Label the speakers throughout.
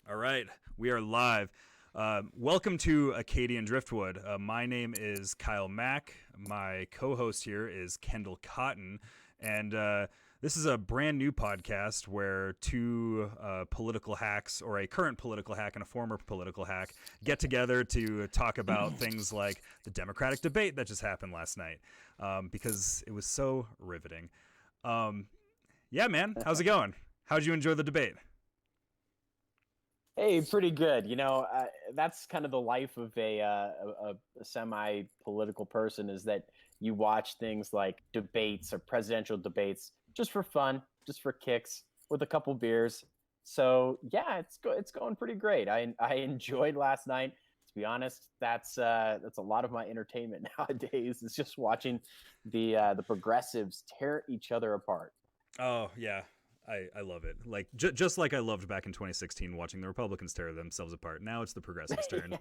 Speaker 1: All right, we are live. Welcome to Acadian Driftwood. My name is Kyle Mack. My co-host here is Kendall Cotton, and this is a brand new podcast where two political hacks, or a current political hack and a former political hack, get together to talk about things like the Democratic debate that just happened last night, because it was so riveting. Yeah, man, how's it going? How'd you enjoy the debate?
Speaker 2: Hey, pretty good. That's kind of the life of a semi-political person, is that you watch things like debates or presidential debates just for fun, just for kicks, with a couple beers. So yeah, it's going pretty great. I enjoyed last night. To be honest, that's a lot of my entertainment nowadays. Is just watching the progressives tear each other apart.
Speaker 1: Oh yeah, I love it. Like just like I loved back in 2016 watching the Republicans tear themselves apart. Now it's the progressives' turn.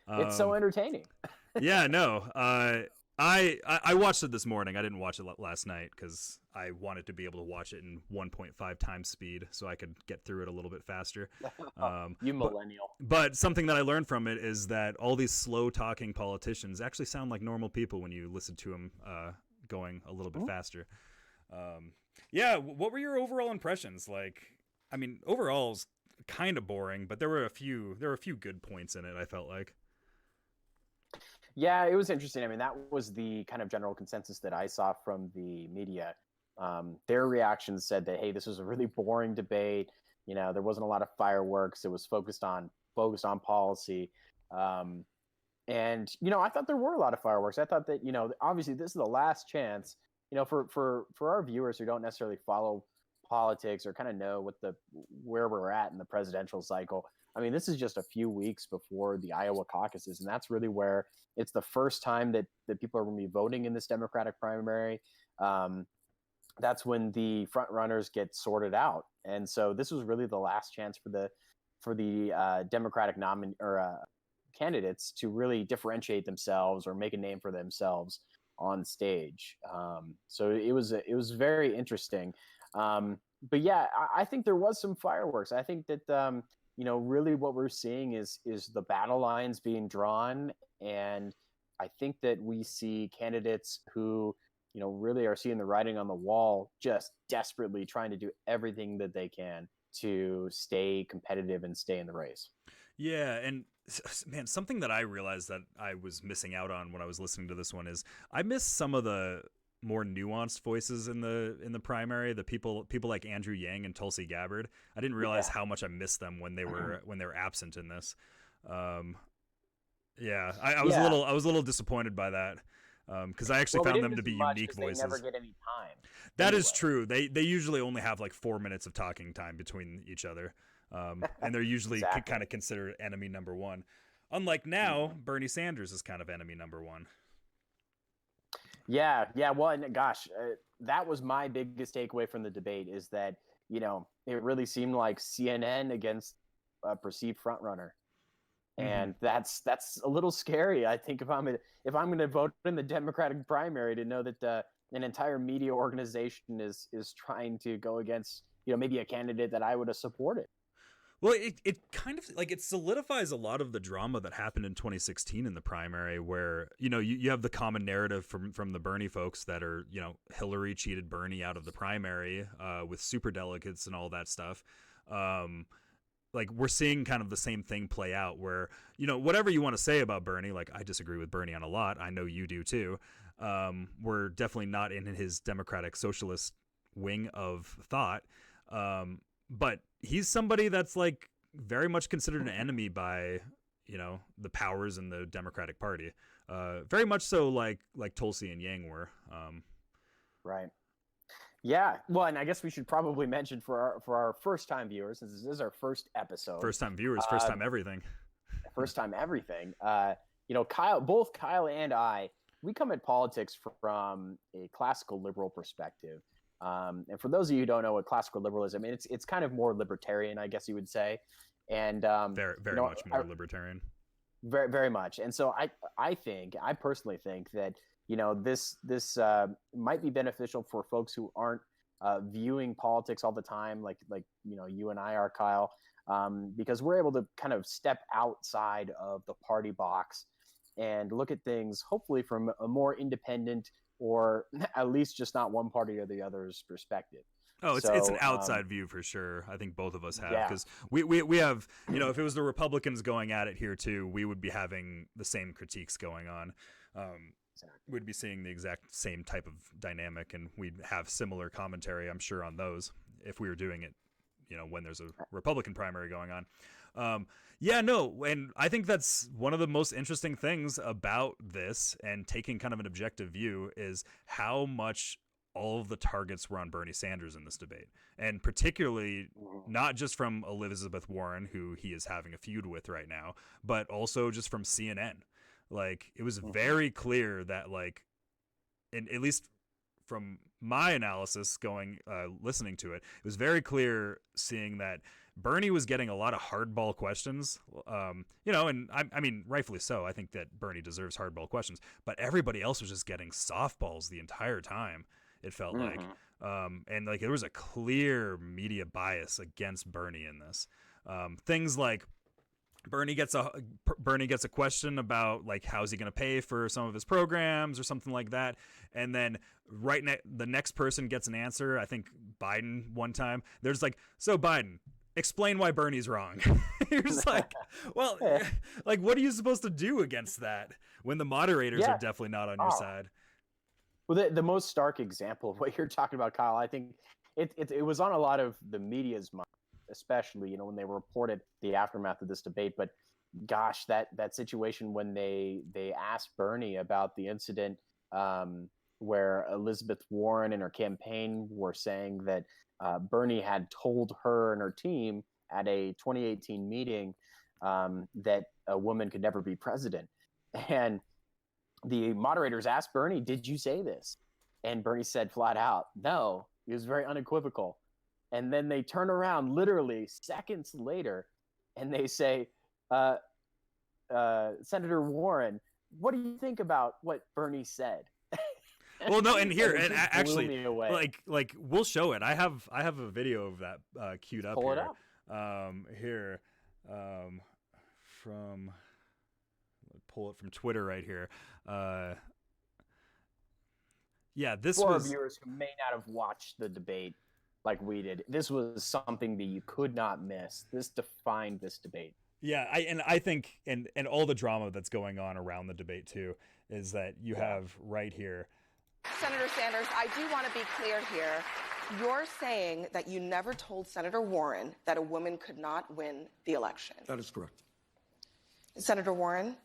Speaker 2: It's so entertaining.
Speaker 1: Yeah, no. I watched it this morning. I didn't watch it last night because I wanted to be able to watch it in 1.5 times speed so I could get through it a little bit faster.
Speaker 2: You millennial.
Speaker 1: But something that I learned from it is that all these slow talking politicians actually sound like normal people when you listen to them going a little bit faster. Yeah, what were your overall impressions? Like, I mean, overall's kind of boring, but there were a few good points in it, I felt like.
Speaker 2: Yeah, it was interesting. I mean, that was the kind of general consensus that I saw from the media. Their reactions said that, hey, this was a really boring debate. There wasn't a lot of fireworks. It was focused on policy. And I thought there were a lot of fireworks. I thought that, obviously this is the last chance, for our viewers who don't necessarily follow politics or kind of know where we're at in the presidential cycle. I mean, this is just a few weeks before the Iowa caucuses, and that's really where it's the first time that people are going to be voting in this Democratic primary. That's when the front runners get sorted out, and so this was really the last chance for the Democratic candidates to really differentiate themselves or make a name for themselves on stage. So it was very interesting. But yeah, I think there was some fireworks. I think that really what we're seeing is the battle lines being drawn, and I think that we see candidates who really are seeing the writing on the wall, just desperately trying to do everything that they can to stay competitive and stay in the race.
Speaker 1: Yeah, and man, something that I realized that I was missing out on when I was listening to this one is I missed some of the more nuanced voices in the primary. The people like Andrew Yang and Tulsi Gabbard. I didn't realize how much I missed them when they were absent in this. Yeah, I was a little disappointed by that. Because I actually found them to be unique voices.
Speaker 2: They never get any time.
Speaker 1: That is true. They usually only have like 4 minutes of talking time between each other, and they're usually kind of considered enemy number one. Unlike now, Bernie Sanders is kind of enemy number one.
Speaker 2: Yeah. Well, and gosh, that was my biggest takeaway from the debate, is that it really seemed like CNN against a perceived frontrunner. And that's a little scary. I think if I'm going to vote in the Democratic primary, to know that an entire media organization is trying to go against maybe a candidate that I would have supported.
Speaker 1: Well, it kind of like it solidifies a lot of the drama that happened in 2016 in the primary, where you have the common narrative from the Bernie folks that are Hillary cheated Bernie out of the primary with superdelegates and all that stuff. Like we're seeing kind of the same thing play out where, whatever you want to say about Bernie, like I disagree with Bernie on a lot. I know you do too. We're definitely not in his democratic socialist wing of thought. But he's somebody that's like very much considered an enemy by, the powers in the Democratic Party. Very much so like Tulsi and Yang were.
Speaker 2: Right. Yeah, well, and I guess we should probably mention for our first time viewers, since this is our first episode.
Speaker 1: First time viewers, first time everything.
Speaker 2: First time everything. Both Kyle and I, we come at politics from a classical liberal perspective. And for those of you who don't know what classical liberalism, it's kind of more libertarian, I guess you would say. And
Speaker 1: very much more libertarian.
Speaker 2: Very, very much. And so I personally think that this might be beneficial for folks who aren't viewing politics all the time, like you and I are, Kyle. because we're able to kind of step outside of the party box and look at things hopefully from a more independent, or at least just not one party or the other's perspective.
Speaker 1: Oh, it's an
Speaker 2: So
Speaker 1: outside view for sure. I think both of us have,
Speaker 2: yeah,
Speaker 1: because we have, if it was the Republicans going at it here too, we would be having the same critiques going on.
Speaker 2: exactly.
Speaker 1: We'd be seeing the exact same type of dynamic, and we'd have similar commentary, I'm sure, on those if we were doing it, when there's a Republican primary going on. Yeah, no, and I think that's one of the most interesting things about this, and taking kind of an objective view, is how much all of the targets were on Bernie Sanders in this debate. And particularly not just from Elizabeth Warren, who he is having a feud with right now, but also just from CNN. Like, it was very clear that, like, at least from my analysis listening to it, it was very clear seeing that Bernie was getting a lot of hardball questions, and I mean, rightfully so. I think that Bernie deserves hardball questions, but everybody else was just getting softballs the entire time, it felt like. And like, there was a clear media bias against Bernie in this. Things like Bernie gets a question about, like, how's he going to pay for some of his programs or something like that, and then the next person gets an answer. I think Biden one time. There's like, so Biden, explain why Bernie's wrong. You're just like, well, like, what are you supposed to do against that when the moderators are definitely not on your side?
Speaker 2: Well, the most stark example of what you're talking about, Kyle, I think it was on a lot of the media's mind, especially, when they reported the aftermath of this debate. But gosh, that situation when they asked Bernie about the incident where Elizabeth Warren and her campaign were saying that Bernie had told her and her team at a 2018 meeting that a woman could never be president. And the moderators asked Bernie, did you say this? And Bernie said flat out, no. He was very unequivocal. And then they turn around literally seconds later and they say, Senator Warren, what do you think about what Bernie said?
Speaker 1: Well, no, and here, and actually, like we'll show it. I have a video of that queued up.
Speaker 2: Pull
Speaker 1: here.
Speaker 2: it up.
Speaker 1: Pull it from Twitter right here. Yeah, this
Speaker 2: for
Speaker 1: was,
Speaker 2: viewers who may not have watched the debate like we did. This was something that you could not miss. This defined this debate.
Speaker 1: Yeah, I think and all the drama that's going on around the debate too is that you have right here.
Speaker 3: Senator Sanders, I do want to be clear here. You're saying that you never told Senator Warren that a woman could not win the election.
Speaker 4: That is correct.
Speaker 3: Senator Warren,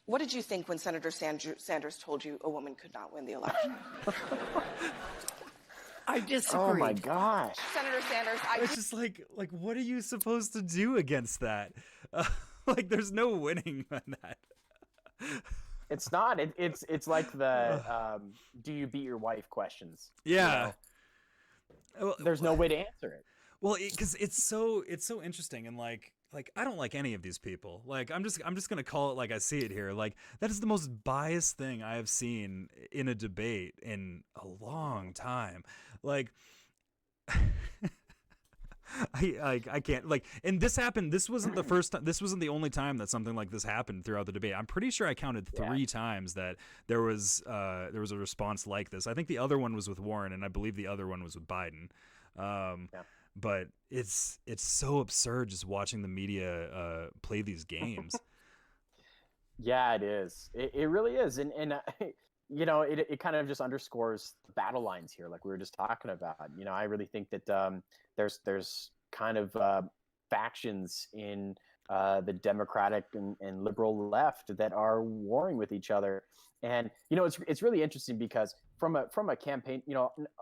Speaker 3: what did you think when Senator Sanders told you a woman could not win the election?
Speaker 4: I disagree.
Speaker 2: Oh my gosh.
Speaker 3: Senator Sanders,
Speaker 1: It's just like what are you supposed to do against that? Like, there's no winning on that.
Speaker 2: It's not. It's like the do you beat your wife questions.
Speaker 1: Yeah.
Speaker 2: Well, there's no way to answer it.
Speaker 1: Well, because it's so interesting, and like I don't like any of these people. Like, I'm just gonna call it like I see it here. Like, that is the most biased thing I have seen in a debate in a long time. Like, I can't, like, and this happened. This wasn't the first time. This wasn't the only time that something like this happened throughout the debate. I'm pretty sure I counted 3 times that there was a response like this. I think the other one was with Warren, and I believe the other one was with Biden. But it's so absurd just watching the media play these games.
Speaker 2: Yeah, it is. It really is, and it kind of just underscores the battle lines here, like we were just talking about. I really think that there's kind of factions in the Democratic and liberal left that are warring with each other, and it's really interesting because from a campaign,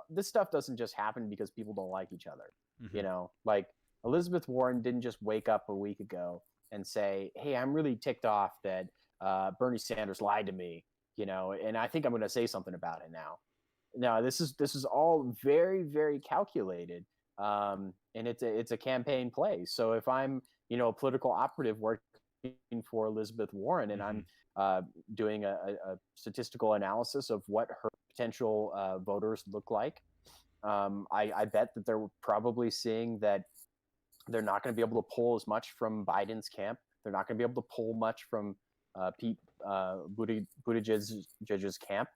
Speaker 2: this stuff doesn't just happen because people don't like each other.
Speaker 1: Mm-hmm.
Speaker 2: Like Elizabeth Warren didn't just wake up a week ago and say, "Hey, I'm really ticked off that Bernie Sanders lied to me," and I think I'm going to say something about it now. No, this is all very, very calculated, and it's a campaign play. So if I'm a political operative working for Elizabeth Warren, and I'm doing a statistical analysis of what her potential voters look like, I bet that they're probably seeing that They're not going to be able to pull as much from Biden's camp. They're not going to be able to pull much from Pete Buttigieg's camp.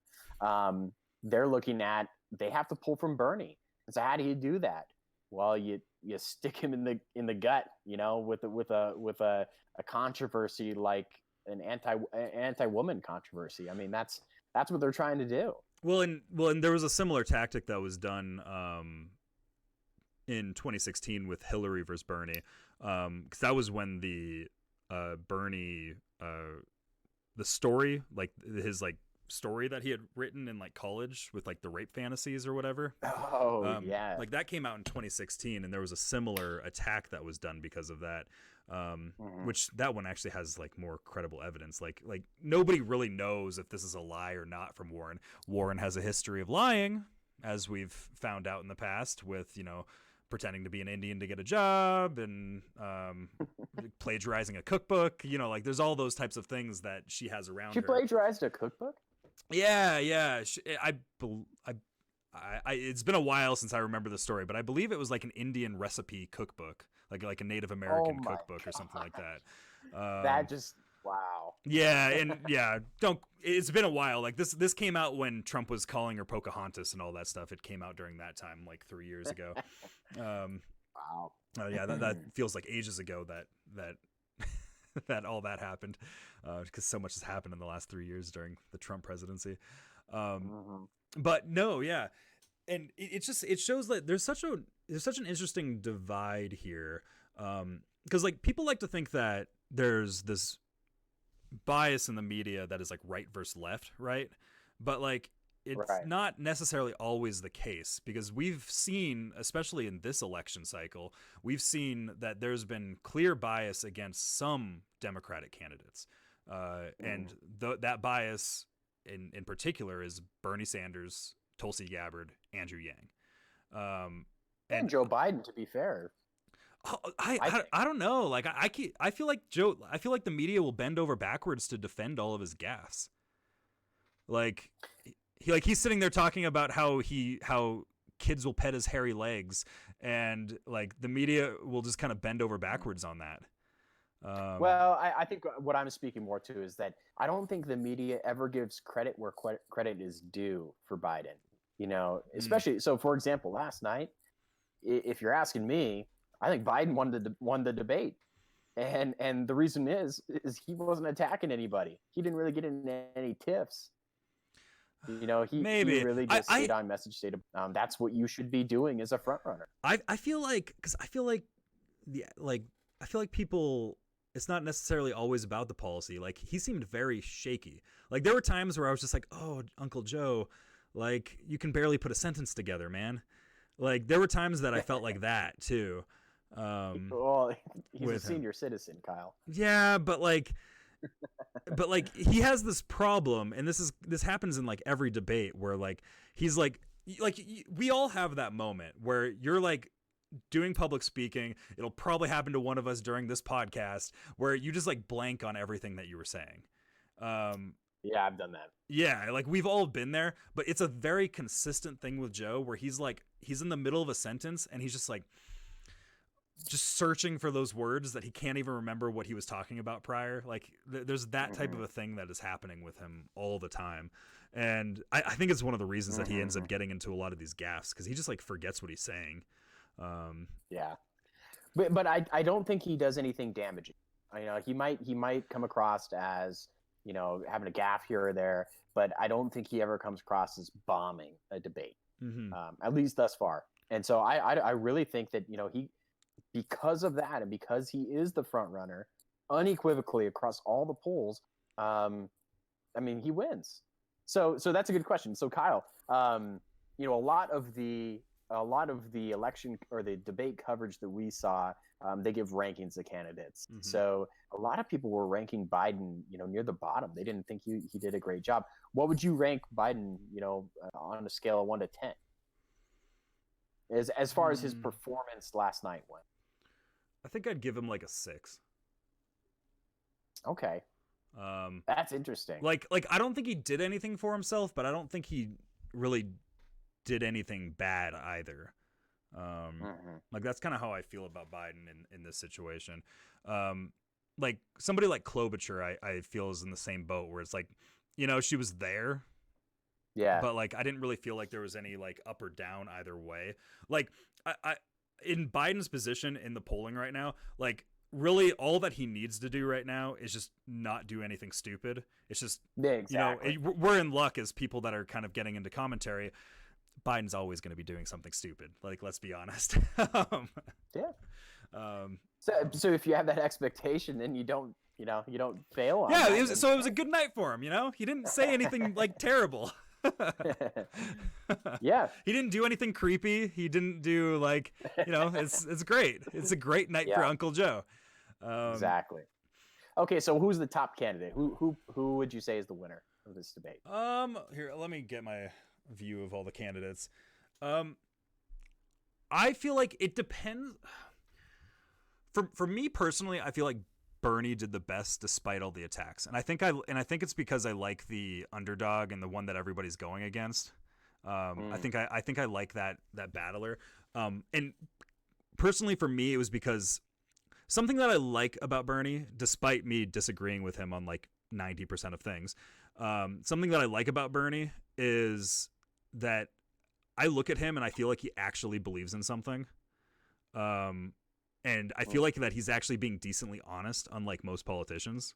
Speaker 2: They're looking at, they have to pull from Bernie. And so how do you do that? Well, you stick him in the gut, with a controversy like an anti-woman controversy. I mean, that's what they're trying to do.
Speaker 1: Well, and there was a similar tactic that was done in 2016 with Hillary versus Bernie, because that was when the Bernie the story, like his story that he had written in college with the rape fantasies or whatever.
Speaker 2: Oh, yeah.
Speaker 1: That came out in 2016, and there was a similar attack that was done because of that. Which that one actually has more credible evidence. Like nobody really knows if this is a lie or not from Warren. Warren has a history of lying, as we've found out in the past, with pretending to be an Indian to get a job and plagiarizing a cookbook. There's all those types of things that she has around her.
Speaker 2: She plagiarized a cookbook?
Speaker 1: Yeah. It's been a while since I remember the story, but I believe it was an Indian recipe cookbook, like a Native American cookbook or something like that.
Speaker 2: That just, wow.
Speaker 1: Yeah, and it's been a while. This came out when Trump was calling her Pocahontas and all that stuff. It came out during that time, 3 years ago.
Speaker 2: Wow.
Speaker 1: Yeah, that feels like ages ago that that all that happened, because so much has happened in the last 3 years during the Trump presidency. But no, yeah, and it shows that there's such an interesting divide here, because people like to think that there's this bias in the media that is right versus left, right? But it's not necessarily always the case, because we've seen, especially in this election cycle, we've seen that there's been clear bias against some Democratic candidates, and that bias in particular is Bernie Sanders, Tulsi Gabbard, Andrew Yang,
Speaker 2: and Joe Biden, to be fair.
Speaker 1: I don't know. I feel like the media will bend over backwards to defend all of his gaffes. He's sitting there talking about how kids will pet his hairy legs, and the media will just kind of bend over backwards on that.
Speaker 2: Well, I think what I'm speaking more to is that I don't think the media ever gives credit where credit is due for Biden. Especially so. For example, last night, if you're asking me, I think Biden won the debate, and the reason is he wasn't attacking anybody. He didn't really get in any tiffs. He really just stayed on message, stayed. That's what you should be doing as a front runner.
Speaker 1: I feel like people. It's not necessarily always about the policy. He seemed very shaky. There were times where I was just oh, Uncle Joe, you can barely put a sentence together, man. There were times that I felt like that too.
Speaker 2: Well, he's a senior citizen, Kyle.
Speaker 1: Yeah, but he has this problem, and this happens in every debate where he's we all have that moment where you're doing public speaking. It'll probably happen to one of us during this podcast, where you just blank on everything that you were saying.
Speaker 2: Yeah, I've done that.
Speaker 1: Yeah, we've all been there, but it's a very consistent thing with Joe, where he's in the middle of a sentence and he's just searching for those words that he can't even remember what he was talking about prior. There's that type of a thing that is happening with him all the time. And I think it's one of the reasons that he ends up getting into a lot of these gaffes, because he just forgets what he's saying.
Speaker 2: Yeah, but I don't think he does anything damaging. He might come across as having a gaffe here or there, but I don't think he ever comes across as bombing a debate, at least thus far. And so I really think that he, because of that, and because he is the front runner unequivocally across all the polls, he wins. So that's a good question. So Kyle, a lot of the election or the debate coverage that we saw, they give rankings to candidates. So a lot of people were ranking Biden, near the bottom. They didn't think he did a great job. What would you rank Biden, on a scale of 1 to 10? As far as his performance last night went?
Speaker 1: I think I'd give him a 6.
Speaker 2: Okay. That's interesting.
Speaker 1: I don't think he did anything for himself, but I don't think he really did anything bad either. Like that's kind of how I feel about Biden in this situation. Like somebody like Klobuchar, I feel is in the same boat where it's like, you know, she was there, but like I didn't really feel like there was any like up or down either way. Like I in Biden's position in the polling right now, like really all that he needs to do right now is just not do anything stupid. It's just,
Speaker 2: exactly.
Speaker 1: you know, we're in luck as people that are kind of getting into commentary. Biden's always going to be doing something stupid. Like, let's be honest.
Speaker 2: So if you have that expectation, then you don't fail on
Speaker 1: yeah,
Speaker 2: that.
Speaker 1: it was a good night for him, you know? He didn't say anything like terrible.
Speaker 2: Yeah.
Speaker 1: He didn't do anything creepy. He didn't do like, you know, it's great. It's a great night for Uncle Joe.
Speaker 2: Exactly. Okay, so who's the top candidate? Who would you say is the winner of this debate?
Speaker 1: Here, let me get my view of all the candidates. I feel like it depends. For me personally, I feel like Bernie did the best despite all the attacks, and I think it's because I like the underdog and the one that everybody's going against. I think I like that battler. And personally for me, it was because something that I like about Bernie, despite me disagreeing with him on like 90% of things, something that I like about Bernie is that I look at him and I feel like he actually believes in something. And I feel like that he's actually being decently honest, unlike most politicians.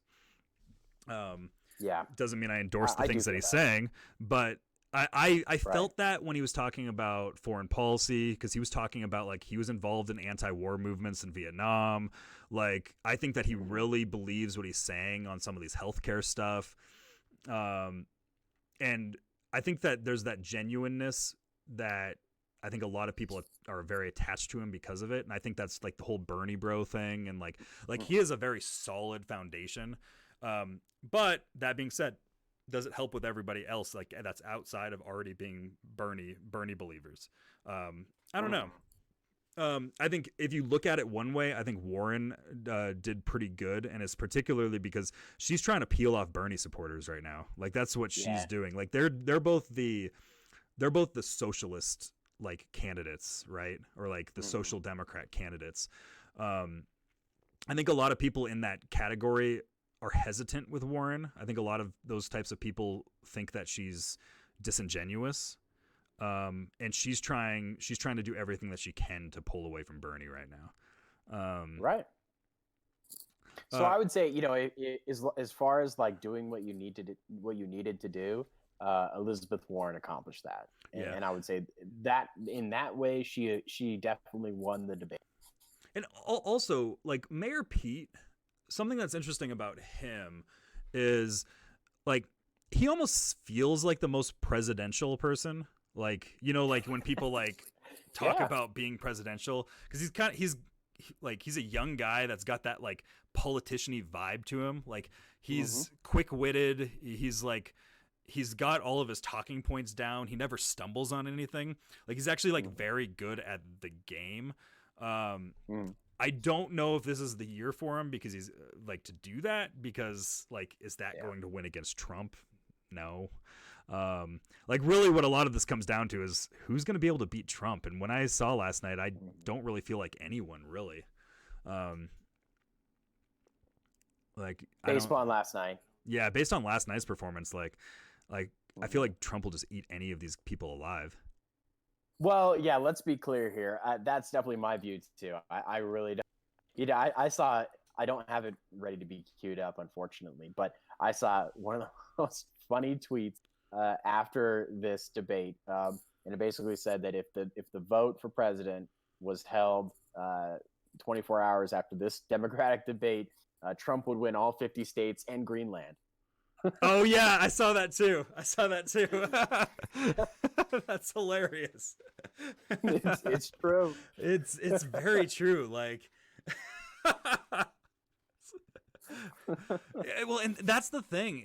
Speaker 1: Doesn't mean I endorse the things that he's saying, but I felt that when he was talking about foreign policy, because he was talking about like he was involved in anti-war movements in Vietnam. Like I think that he really believes what he's saying on some of these healthcare stuff. And I think that there's that genuineness that I think a lot of people are very attached to him because of it. And I think that's like the whole Bernie bro thing. And like he has a very solid foundation. But that being said, does it help with everybody else? Like that's outside of already being Bernie believers. I don't know. I think if you look at it one way, I think Warren did pretty good. And it's particularly because she's trying to peel off Bernie supporters right now. Like that's what she's doing. Like they're both the socialist like candidates, right? Or like the social democrat candidates. I think a lot of people in that category are hesitant with Warren. I think a lot of those types of people think that she's disingenuous. And she's trying to do everything that she can to pull away from Bernie right now.
Speaker 2: Right. So I would say, as far as like doing what you needed to do, Elizabeth Warren accomplished that. And I would say that in that way, she definitely won the debate.
Speaker 1: And also, like Mayor Pete, something that's interesting about him is like he almost feels like the most presidential person. Like, like when people like talk about being presidential, because he's a young guy that's got that like politician-y vibe to him. Like he's quick-witted. He's got all of his talking points down. He never stumbles on anything. Like he's actually like very good at the game. I don't know if this is the year for him because he's like to do that, because like, is that going to win against Trump? No. Like really what a lot of this comes down to is who's going to be able to beat Trump. And when I saw last night, I don't really feel like anyone really,
Speaker 2: based on last night.
Speaker 1: Yeah. Based on last night's performance, I feel like Trump will just eat any of these people alive.
Speaker 2: Well, yeah, let's be clear here. That's definitely my view too. I really don't. I saw. I don't have it ready to be queued up, unfortunately, but I saw one of the most funny tweets after this debate, and it basically said that if the vote for president was held 24 hours after this Democratic debate, Trump would win all 50 states and Greenland.
Speaker 1: Oh yeah, I saw that too. That's hilarious.
Speaker 2: It's true.
Speaker 1: It's very true. Like, well, and that's the thing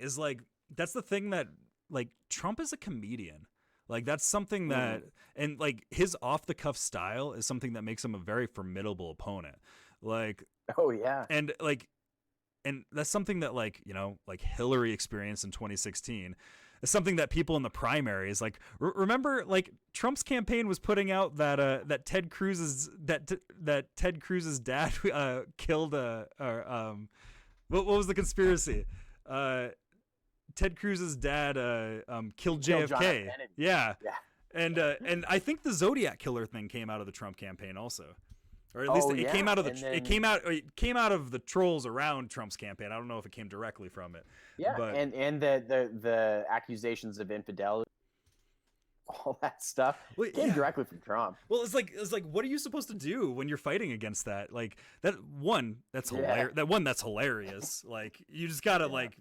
Speaker 1: that like Trump is a comedian. Like that's something that, and like his off the cuff style is something that makes him a very formidable opponent. Like,
Speaker 2: oh yeah,
Speaker 1: and that's something that like Hillary experienced in 2016. something that people in the primaries like remember. Like Trump's campaign was putting out that Ted Cruz's Ted Cruz's dad killed what was the conspiracy? Ted Cruz's dad killed JFK. Yeah. And I think the Zodiac killer thing came out of the Trump campaign also. Or at least it came out of it came out of the trolls around Trump's campaign. I don't know if it came directly from it.
Speaker 2: Yeah,
Speaker 1: but,
Speaker 2: and the accusations of infidelity, all that stuff came directly from Trump.
Speaker 1: Well, it's like what are you supposed to do when you're fighting against that? Like that's hilarious. That's hilarious. Like you just gotta like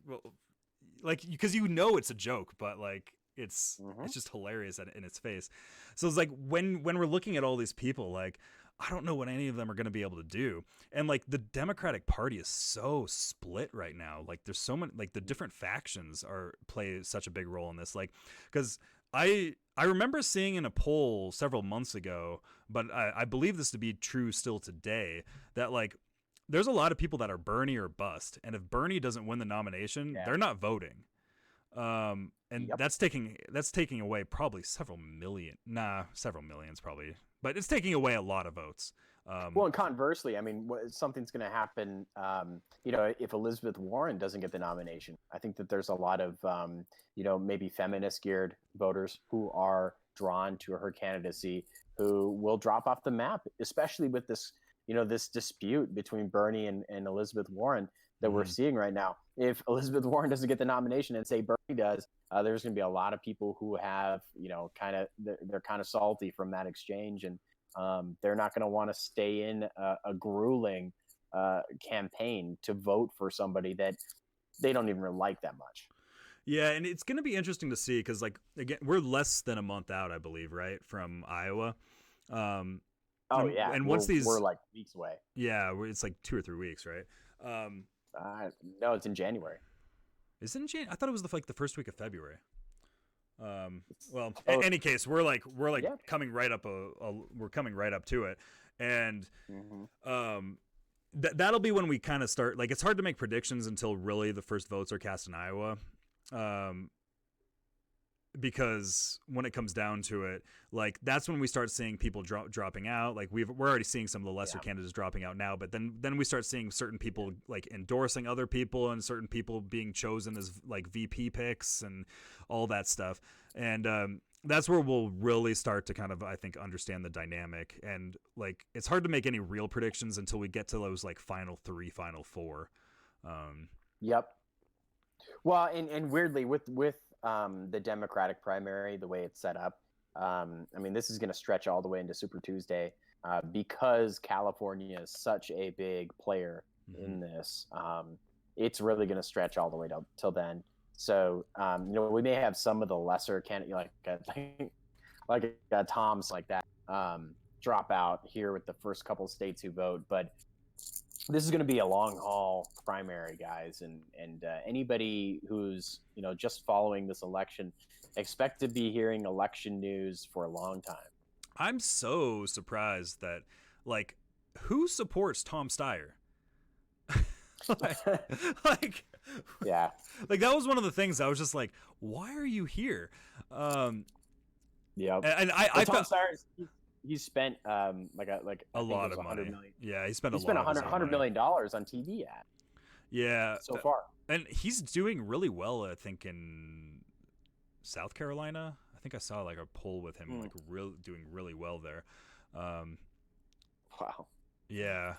Speaker 1: because it's a joke, but like it's just hilarious in its face. So it's like when we're looking at all these people, like I don't know what any of them are going to be able to do. And like the Democratic Party is so split right now. Like there's so many, like the different factions play such a big role in this. Like, cause I remember seeing in a poll several months ago, but I believe this to be true still today, that like there's a lot of people that are Bernie or bust. And if Bernie doesn't win the nomination, they're not voting. That's taking away probably several millions probably, but it's taking away a lot of votes.
Speaker 2: Well, and conversely, I mean, something's going to happen, if Elizabeth Warren doesn't get the nomination. I think that there's a lot of, maybe feminist-geared voters who are drawn to her candidacy who will drop off the map, especially with this, this dispute between Bernie and Elizabeth Warren that we're seeing right now. If Elizabeth Warren doesn't get the nomination and say Bernie does, there's going to be a lot of people who have, they're kind of salty from that exchange, and they're not going to want to stay in a grueling campaign to vote for somebody that they don't even really like that much.
Speaker 1: Yeah, and it's going to be interesting to see because, like, again, we're less than a month out, I believe, right, from Iowa. And once we're like weeks away. Yeah, it's like 2 or 3 weeks, right?
Speaker 2: No, it's in January.
Speaker 1: Is it in January? I thought it was the first week of February. In any case, we're coming right up we're coming right up to it, and that'll be when we kind of start. Like, it's hard to make predictions until really the first votes are cast in Iowa, because when it comes down to it, like that's when we start seeing people dropping out. Like we're already seeing some of the lesser candidates dropping out now, but then we start seeing certain people like endorsing other people and certain people being chosen as like VP picks and all that stuff. And that's where we'll really start to kind of, I think, understand the dynamic. And like it's hard to make any real predictions until we get to those like final 3, final 4.
Speaker 2: Yep. Well, and weirdly with the Democratic primary, the way it's set up, I mean, this is going to stretch all the way into Super Tuesday because California is such a big player in this. It's really going to stretch all the way till then. So, we may have some of the lesser candidates, like Tom's like that, drop out here with the first couple of states who vote. But this is going to be a long haul primary, guys, and anybody who's just following this election, expect to be hearing election news for a long time.
Speaker 1: I'm so surprised that who supports Tom Steyer?
Speaker 2: Yeah,
Speaker 1: like that was one of the things I was just like, why are you here?
Speaker 2: Yeah,
Speaker 1: and I
Speaker 2: Tom Steyer. He spent a lot of money. Million.
Speaker 1: Yeah, he spent
Speaker 2: $100 million on TV ad.
Speaker 1: Yeah,
Speaker 2: so far,
Speaker 1: and he's doing really well. I think in South Carolina. I think I saw like a poll with him doing really well there.
Speaker 2: Wow.
Speaker 1: Yeah,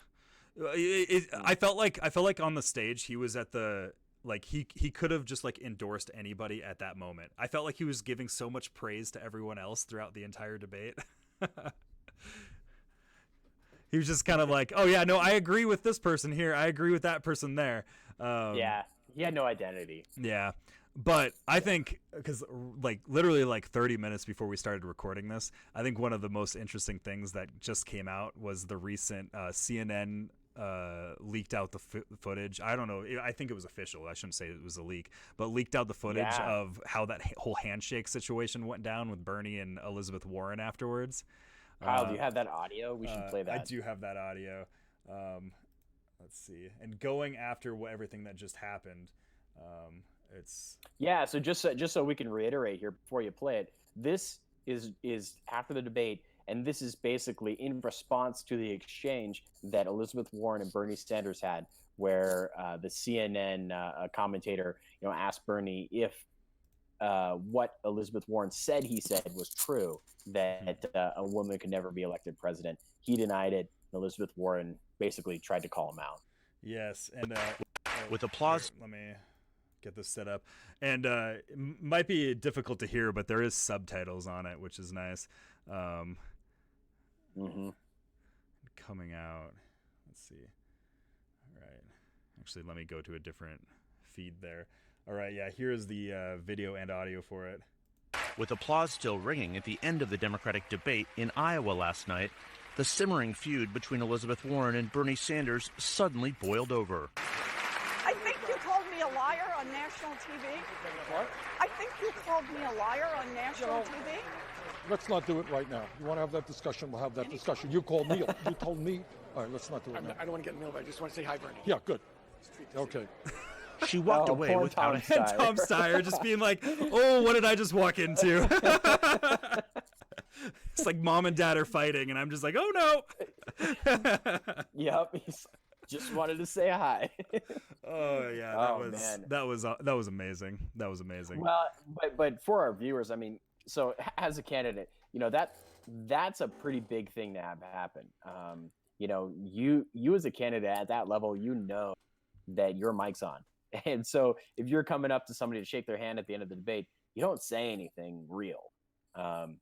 Speaker 1: I felt like on the stage he was at the. Like he could have just like endorsed anybody at that moment. I felt like he was giving so much praise to everyone else throughout the entire debate. He was just kind of like, oh yeah, no, I agree with this person here. I agree with that person there.
Speaker 2: Yeah, he had no identity.
Speaker 1: Yeah, but I think because like literally like 30 minutes before we started recording this, I think one of the most interesting things that just came out was the recent CNN leaked out the footage. I don't know. I think it was official. I shouldn't say it was a leak, but leaked out the footage of how that whole handshake situation went down with Bernie and Elizabeth Warren afterwards.
Speaker 2: Kyle, do you have that audio? We should play that.
Speaker 1: I do have that audio. Let's see. And going after everything that just happened, it's
Speaker 2: Yeah, so just so we can reiterate here before you play it, this is after the debate, and this is basically in response to the exchange that Elizabeth Warren and Bernie Sanders had, where the CNN commentator, asked Bernie if what Elizabeth Warren said he said was true, that a woman could never be elected president. He denied it. Elizabeth Warren basically tried to call him out.
Speaker 1: yes, and
Speaker 4: With applause.
Speaker 1: Here, let me get this set up, and it might be difficult to hear, but there is subtitles on it, which is nice. Coming out. Let's see. All right. Actually, let me go to a different feed there. All right. Yeah. Here's the video and audio for it.
Speaker 4: With applause still ringing at the end of the Democratic debate in Iowa last night, the simmering feud between Elizabeth Warren and Bernie Sanders suddenly boiled over.
Speaker 5: I think you called me a liar on national TV.
Speaker 6: What?
Speaker 5: I think you called me a liar on national TV.
Speaker 6: Let's not do it right now. You want to have that discussion, we'll have that discussion. You called me. You told me. All right, let's not do it now.
Speaker 7: I don't want to get in the middle, but I just want to say hi, Bernie.
Speaker 6: Yeah, good. Okay.
Speaker 4: She walked away
Speaker 2: poor
Speaker 4: without
Speaker 2: Tom
Speaker 4: a
Speaker 1: And Tom Steyer just being like, "Oh, what did I just walk into?" It's like mom and dad are fighting, and I'm just like, "Oh no."
Speaker 2: Yep, he's just wanted to say hi.
Speaker 1: Oh yeah,
Speaker 2: man.
Speaker 1: that was amazing. That was amazing.
Speaker 2: Well, but for our viewers, I mean, so as a candidate, that's a pretty big thing to have happen. You as a candidate at that level, that your mic's on, and so if you're coming up to somebody to shake their hand at the end of the debate, you don't say anything real.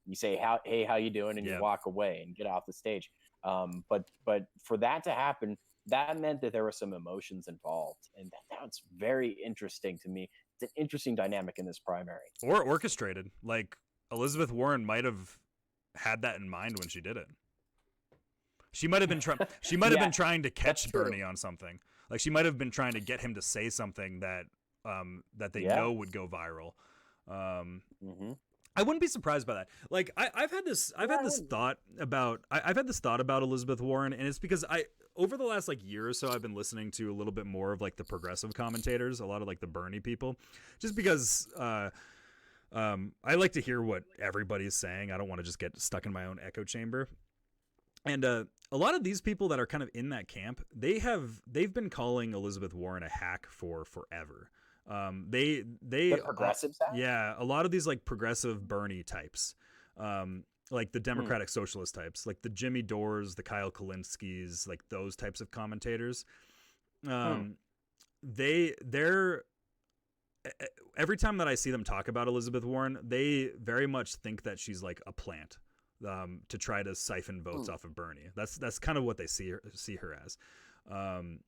Speaker 2: You say, "Hey, how you doing?" and you walk away and get off the stage. But for that to happen, that meant that there were some emotions involved, and that's very interesting to me. It's an interesting dynamic in this primary.
Speaker 1: Or orchestrated. Like Elizabeth Warren might have had that in mind when she did it. She might have been been trying to catch Bernie on something. Like she might have been trying to get him to say something that they know would go viral. I wouldn't be surprised by that. Like I've had this thought about Elizabeth Warren, and it's because over the last year or so I've been listening to a little bit more of the progressive commentators, a lot of the Bernie people, just because I like to hear what everybody's saying. I don't want to just get stuck in my own echo chamber. And a lot of these people that are kind of in that camp, they've been calling Elizabeth Warren a hack for forever. The
Speaker 2: progressives
Speaker 1: yeah, a lot of these progressive Bernie types, like the Democratic Socialist types, like the Jimmy Dores, the Kyle Kalinskis, like those types of commentators. They're every time that I see them talk about Elizabeth Warren, they very much think that she's like a plant to try to siphon votes off of Bernie. That's kind of what they see her as, and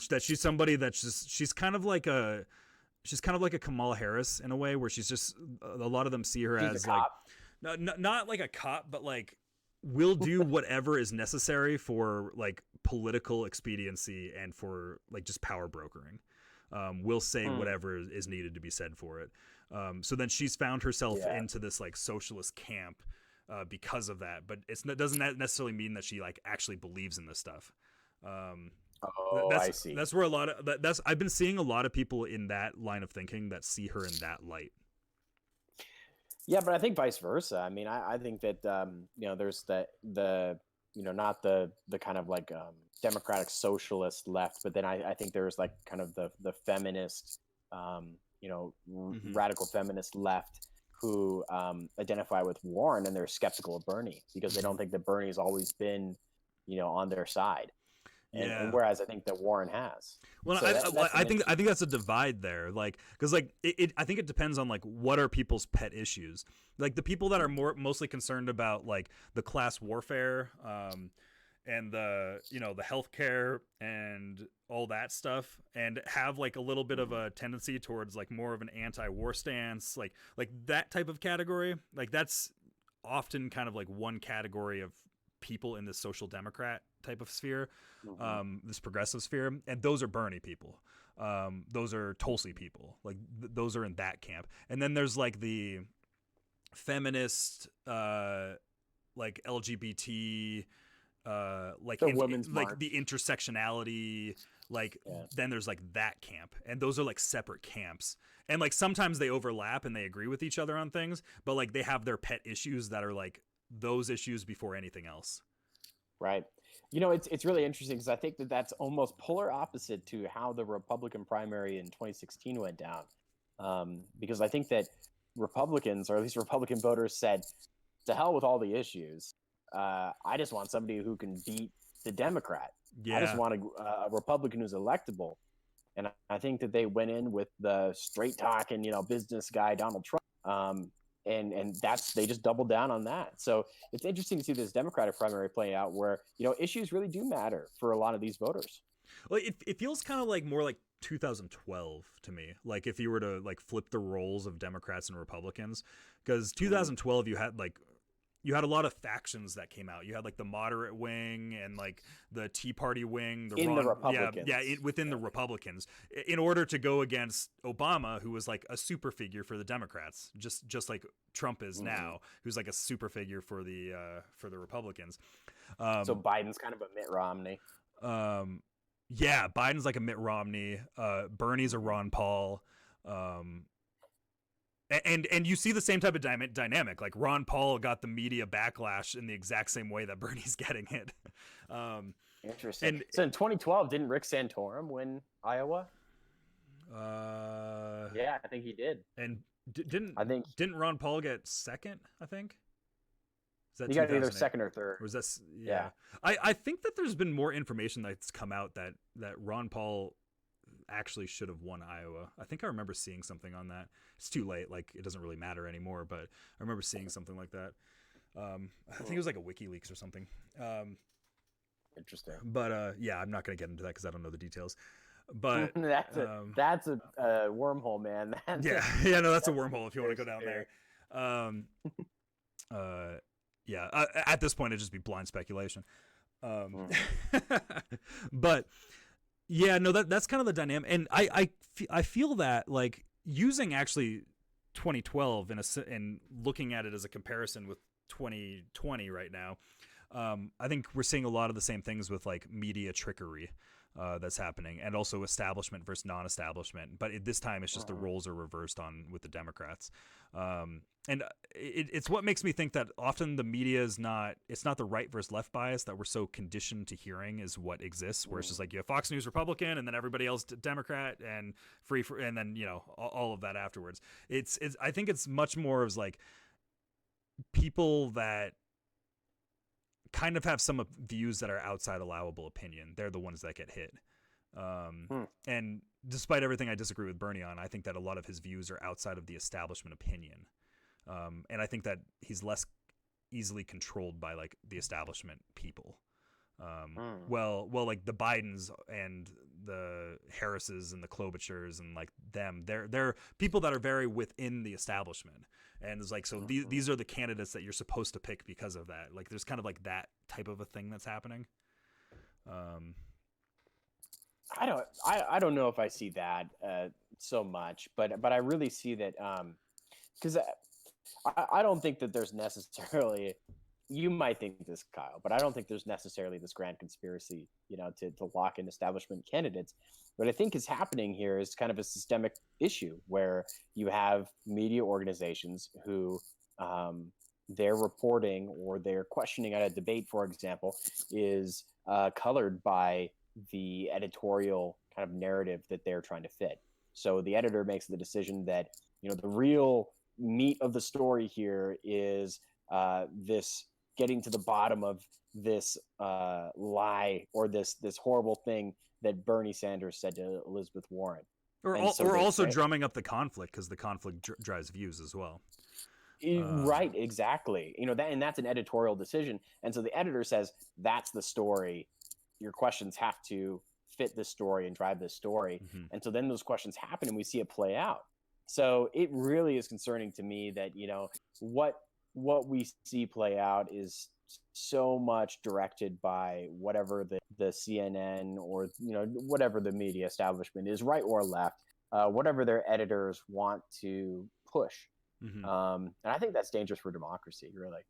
Speaker 1: that she's somebody that's she's kind of like a Kamala Harris in a way, where she's just a lot of them see her as not like a cop, but will do whatever is necessary for political expediency and for just power brokering. Will say whatever is needed to be said for it. So then she's found herself into this socialist camp because of that, but it doesn't necessarily mean that she actually believes in this stuff.
Speaker 2: I see.
Speaker 1: That's where I've been seeing a lot of people in that line of thinking that see her in that light.
Speaker 2: Yeah, but I think vice versa. I mean, I think that there's the not the kind of democratic socialist left, but then I think there's kind of the feminist, radical feminist left who identify with Warren, and they're skeptical of Bernie because they don't think that Bernie's always been on their side. And whereas I think that Warren has.
Speaker 1: Well, so I think that's a divide there, because I think it depends on what are people's pet issues. The people that are mostly concerned about the class warfare, and the the healthcare and all that stuff, and have a little bit of a tendency towards more of an anti-war stance, like that type of category. That's often kind of one category of people in this social democrat type of sphere, this progressive sphere, and those are Bernie people. Those are Tulsi people. Those are in that camp. And then there's the feminist, LGBT,
Speaker 2: the women's march.
Speaker 1: the intersectionality, like then there's like that camp, and those are like separate camps, and like sometimes they overlap and they agree with each other on things, but like they have their pet issues that are like those issues before anything else.
Speaker 2: Right. You know, it's really interesting because I think that that's almost polar opposite to how the Republican primary in 2016 went down. Because I think that Republicans, or at least Republican voters, said, to hell with all the issues. I just want somebody who can beat the Democrat. I just want a Republican who's electable. And I think that they went in with the straight talking, business guy, Donald Trump. And that's, they just doubled down on that. So it's interesting to see this Democratic primary play out where, issues really do matter for a lot of these voters.
Speaker 1: Well, it feels kind of like more like 2012 to me. Like if you were to like flip the roles of Democrats and Republicans, because 2012 you had a lot of factions that came out. You had like the moderate wing and like the Tea Party wing,
Speaker 2: the Republicans.
Speaker 1: Within the Republicans, in order to go against Obama, who was like a super figure for the Democrats, just like Trump is now, who's like a super figure for the Republicans.
Speaker 2: So Biden's kind of a Mitt Romney.
Speaker 1: Yeah, Biden's like a Mitt Romney. Bernie's a Ron Paul. And you see the same type of dynamic. Like Ron Paul got the media backlash in the exact same way that Bernie's getting it.
Speaker 2: Interesting.
Speaker 1: And
Speaker 2: so in 2012, didn't Rick Santorum win Iowa? Yeah, I think he did.
Speaker 1: And didn't Ron Paul get second? I think.
Speaker 2: He got either second or third.
Speaker 1: Or was that? Yeah. I think that there's been more information that's come out that Ron Paul actually should have won Iowa. I think I remember seeing something on that. It's too late. Like it doesn't really matter anymore, but I remember seeing something like that. I think it was like a WikiLeaks or something.
Speaker 2: Interesting.
Speaker 1: But yeah, I'm not going to get into that because I don't know the details. But
Speaker 2: that's a wormhole, man.
Speaker 1: No, that's a wormhole if you want to go down there. Yeah, at this point, it'd just be blind speculation. But yeah, no, that's kind of the dynamic, and I feel that like using actually 2012 and looking at it as a comparison with 2020 right now. I think we're seeing a lot of the same things with like media trickery that's happening, and also establishment versus non-establishment. But this time, it's just the roles are reversed with the Democrats. And it's what makes me think that often the media is it's not the right versus left bias that we're so conditioned to hearing is what exists, where it's just like you have Fox News Republican and then everybody else Democrat and free for, and then all of that afterwards. I think it's much more as like people that kind of have some views that are outside allowable opinion. They're the ones that get hit. And despite everything I disagree with Bernie on, I think that a lot of his views are outside of the establishment opinion. And I think that he's less easily controlled by like the establishment people. Well, like the Bidens and the Harrises and the Klobuchars and like them, they're people that are very within the establishment. And it's like, so these are the candidates that you're supposed to pick because of that. Like there's kind of like that type of a thing that's happening.
Speaker 2: I don't know if I see that so much, but I really see that because I don't think that there's necessarily, you might think this, Kyle, but I don't think there's necessarily this grand conspiracy, to lock in establishment candidates. What I think is happening here is kind of a systemic issue where you have media organizations who their reporting or their questioning at a debate, for example, is colored by the editorial kind of narrative that they're trying to fit. So the editor makes the decision that, the real meat of the story here is this getting to the bottom of this lie or this horrible thing that Bernie Sanders said to Elizabeth Warren.
Speaker 1: Or also drumming up the conflict because the conflict drives views as well.
Speaker 2: Right, exactly. And that's an editorial decision. And so the editor says, that's the story. Your questions have to fit this story and drive this story. And so then those questions happen and we see it play out. So it really is concerning to me that, what we see play out is so much directed by whatever the CNN or, whatever the media establishment is, right or left, whatever their editors want to push. And I think that's dangerous for democracy, really.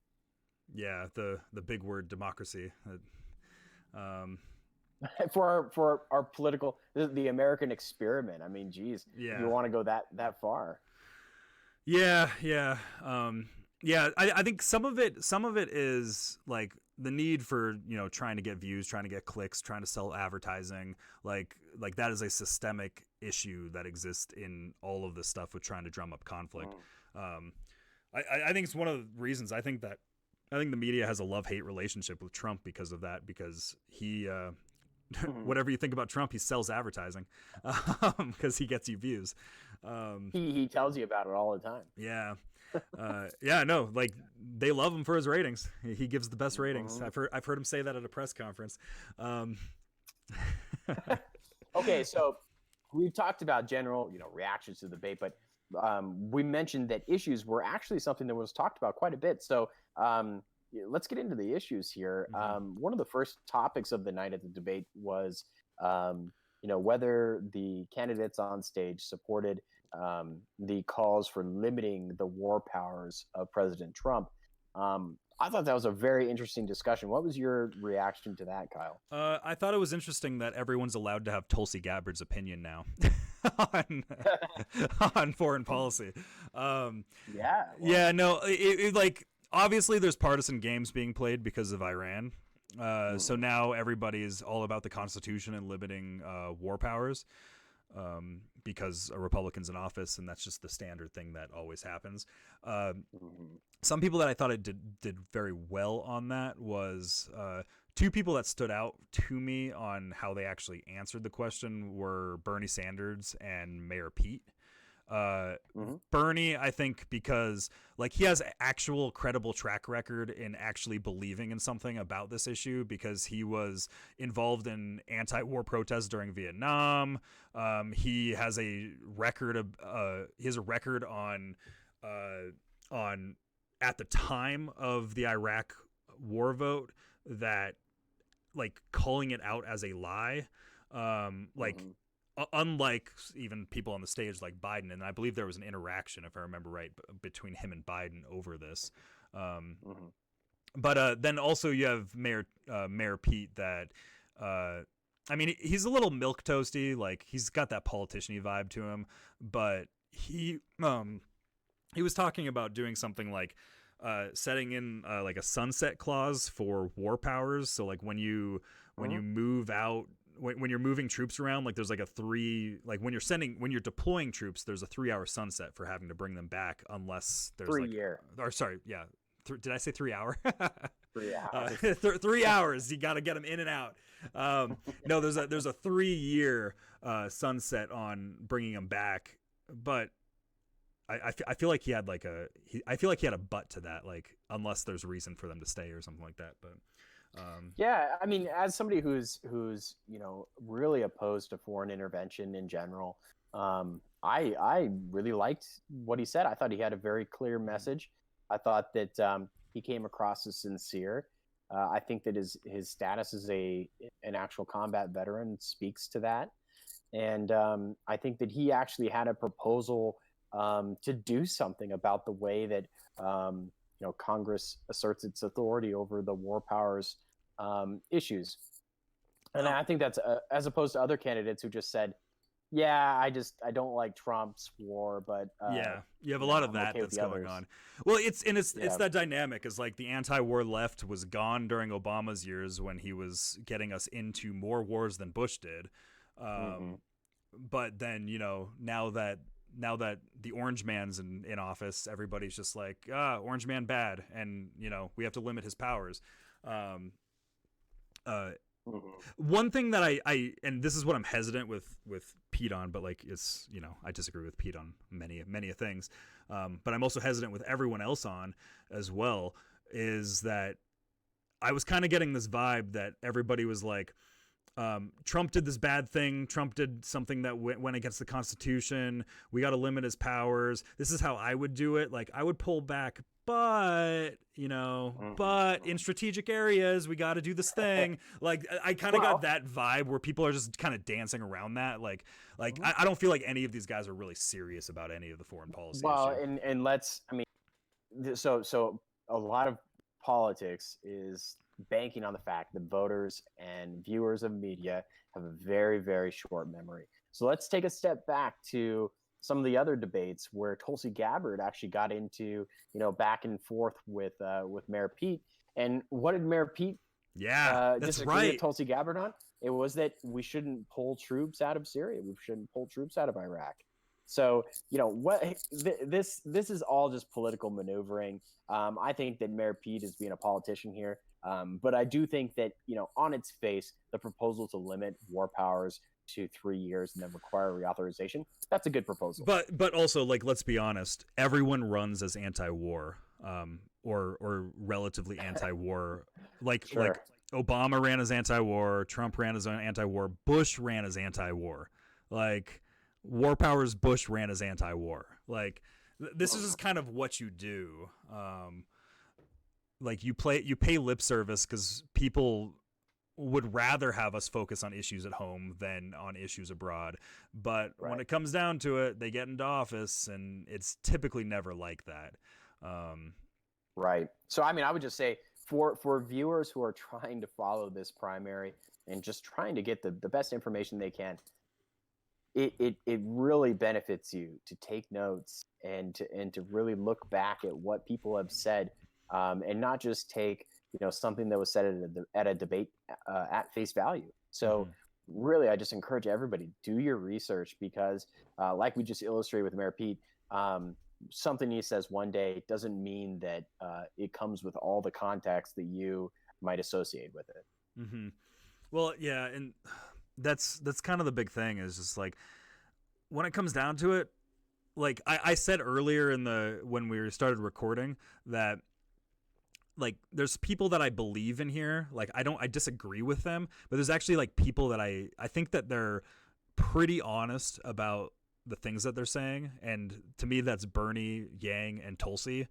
Speaker 1: Yeah, the big word democracy.
Speaker 2: for our political, the American experiment. I mean, geez,
Speaker 1: Yeah.
Speaker 2: you want to go that far.
Speaker 1: Yeah. I think some of it is like the need for, trying to get views, trying to get clicks, trying to sell advertising. Like that is a systemic issue that exists in all of this stuff with trying to drum up conflict. I think it's one of the reasons I think the media has a love-hate relationship with Trump because of that, because he, whatever you think about Trump, he sells advertising because he gets you views.
Speaker 2: He tells you about it all the time.
Speaker 1: Yeah. No, like they love him for his ratings. He gives the best ratings. I've heard him say that at a press conference.
Speaker 2: Okay, so we've talked about general, reactions to the debate, but we mentioned that issues were actually something that was talked about quite a bit. So let's get into the issues here. One of the first topics of the night at the debate was, whether the candidates on stage supported the calls for limiting the war powers of President Trump. I thought that was a very interesting discussion. What was your reaction to that, Kyle?
Speaker 1: I thought it was interesting that everyone's allowed to have Tulsi Gabbard's opinion now on foreign policy. Like obviously there's partisan games being played because of Iran. So now everybody is all about the Constitution and limiting war powers because a Republican's in office, and that's just the standard thing that always happens. Some people that I thought it did very well on that was two people that stood out to me on how they actually answered the question were Bernie Sanders and Mayor Pete. Bernie, I think, because like he has actual credible track record in actually believing in something about this issue, because he was involved in anti-war protests during Vietnam. He has a record on at the time of the Iraq war vote that like calling it out as a lie, unlike even people on the stage like Biden, and I believe there was an interaction, if I remember right, between him and Biden over this. But then also you have Mayor Pete that, I mean, he's a little milquetoasty, like he's got that politician-y vibe to him, but he was talking about doing something like setting in like a sunset clause for war powers. So like when you move out, when you're moving troops around, like there's like when you're deploying troops, there's a 3-hour sunset for having to bring them back unless there's
Speaker 2: 3 year.
Speaker 1: Or sorry, yeah. Did I say 3 hour?
Speaker 2: 3 hours.
Speaker 1: 3 hours. You got to get them in and out. No, there's a 3-year sunset on bringing them back, but I feel like he had a butt to that, like unless there's reason for them to stay or something like that. But
Speaker 2: yeah, I mean, as somebody who's really opposed to foreign intervention in general, I really liked what he said. I thought he had a very clear message. I thought that he came across as sincere. I think that his status as an actual combat veteran speaks to that, and I think that he actually had a proposal to do something about the way that Congress asserts its authority over the war powers issues. And I think that's as opposed to other candidates who just said, yeah, I don't like Trump's war, but
Speaker 1: yeah, you have a lot of that that's going on. Well, it's that dynamic is like the anti-war left was gone during Obama's years when he was getting us into more wars than Bush did. But then, now that the orange man's in office, everybody's just like, orange man bad, and we have to limit his powers. One thing that I and this is what I'm hesitant with Pete on, but like it's I disagree with Pete on many things, but I'm also hesitant with everyone else on as well, is that I was kind of getting this vibe that everybody was like, Trump did this bad thing. Trump did something that went against the Constitution. We got to limit his powers. This is how I would do it. Like I would pull back, but but in strategic areas, we got to do this thing. Like I kind of got that vibe where people are just kind of dancing around that. Like I don't feel like any of these guys are really serious about any of the foreign policy.
Speaker 2: Well,
Speaker 1: issue.
Speaker 2: and let's, so a lot of politics is banking on the fact that voters and viewers of media have a very, very short memory. So let's take a step back to some of the other debates where Tulsi Gabbard actually got into, back and forth with Mayor Pete. And what did Mayor Pete
Speaker 1: that's
Speaker 2: disagree
Speaker 1: right.
Speaker 2: with Tulsi Gabbard on? It was that we shouldn't pull troops out of Syria. We shouldn't pull troops out of Iraq. So, this is all just political maneuvering. I think that Mayor Pete is being a politician here. But I do think that, on its face, the proposal to limit war powers to 3 years and then require reauthorization, that's a good proposal.
Speaker 1: But also, like, let's be honest, everyone runs as anti-war, or relatively anti-war. Like Obama ran as anti-war, Trump ran as anti-war, Bush ran as anti-war. Like, war powers, Bush ran as anti-war. Like, this is just kind of what you do. Like, you pay lip service because people would rather have us focus on issues at home than on issues abroad. But when it comes down to it, they get into office, and it's typically never like that.
Speaker 2: Right. So, I mean, I would just say for viewers who are trying to follow this primary and just trying to get the best information they can, it really benefits you to take notes and to really look back at what people have said, and not just take something that was said at a debate at face value. So really, I just encourage everybody, do your research, because like we just illustrated with Mayor Pete, something he says one day doesn't mean that it comes with all the context that you might associate with it.
Speaker 1: Mm-hmm. Well, yeah, and that's kind of the big thing, is just like, when it comes down to it, like I said earlier when we started recording, that like there's people that I believe in here. Like, I disagree with them, but there's actually like people that I think that they're pretty honest about the things that they're saying. And to me, that's Bernie, Yang, and Tulsi.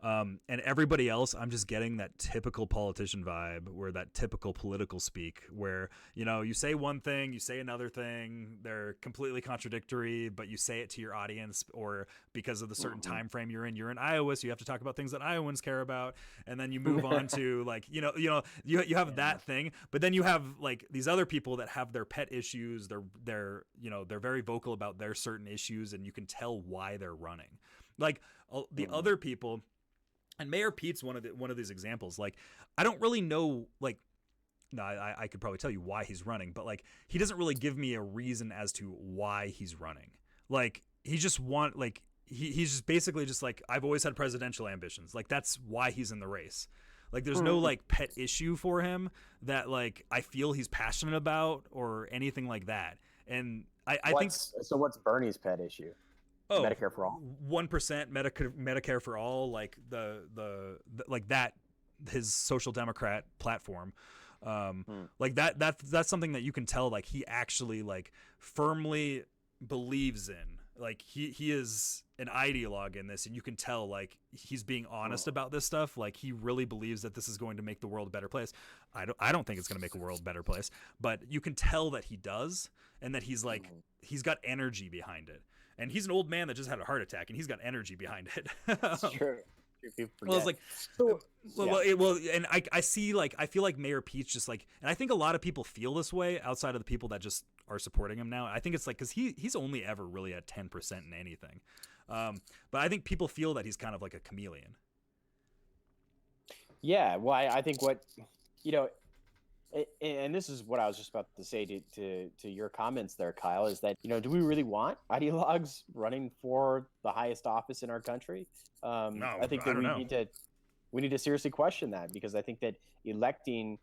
Speaker 1: And everybody else, I'm just getting that typical politician vibe, where that typical political speak, where, you say one thing, you say another thing, they're completely contradictory, but you say it to your audience, or because of the certain time frame you're in Iowa, so you have to talk about things that Iowans care about. And then you move on to like, you have that thing, but then you have like these other people that have their pet issues. They're very vocal about their certain issues, and you can tell why they're running. Like the other people. And Mayor Pete's one of these examples. Like, I don't really know, like, no, I could probably tell you why he's running, but like, he doesn't really give me a reason as to why he's running. Like, he's just basically just like, I've always had presidential ambitions. Like, that's why he's in the race. Like, there's no like pet issue for him that like I feel he's passionate about or anything like that. And I think
Speaker 2: so. What's Bernie's pet issue? Medicare for all,
Speaker 1: 1% Medicare for all, like the like that, his social democrat platform, like that's something that you can tell like he actually like firmly believes in. Like he is an ideologue in this, and you can tell like he's being honest about this stuff. Like, he really believes that this is going to make the world a better place. I don't think it's going to make the world a better place, but you can tell that he does, and that he's like he's got energy behind it. And he's an old man that just had a heart attack, and he's got energy behind it.
Speaker 2: That's true.
Speaker 1: Well, it's like, and I see, like, I feel like Mayor Pete's just like, and I think a lot of people feel this way outside of the people that just are supporting him now. I think it's like, because he's only ever really at 10% in anything. But I think people feel that he's kind of like a chameleon.
Speaker 2: Yeah, well, I think what, and this is what I was just about to say to your comments there, Kyle, is that, do we really want ideologues running for the highest office in our country?
Speaker 1: No,
Speaker 2: I think that we need to seriously question that, because I think that electing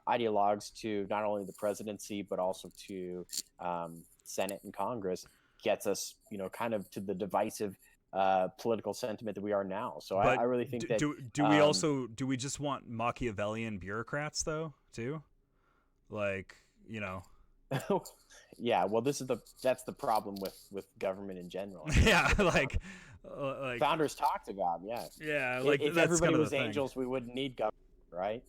Speaker 2: ideologues to not only the presidency but also to Senate and Congress gets us, kind of to the divisive political sentiment that we are now. So I really think that
Speaker 1: do we just want Machiavellian bureaucrats though too? Like,
Speaker 2: yeah, well, that's the problem with government in general.
Speaker 1: Yeah, like
Speaker 2: founders talked about,
Speaker 1: yeah, like
Speaker 2: if
Speaker 1: that's
Speaker 2: everybody
Speaker 1: kind of
Speaker 2: was angels, we wouldn't need government, right?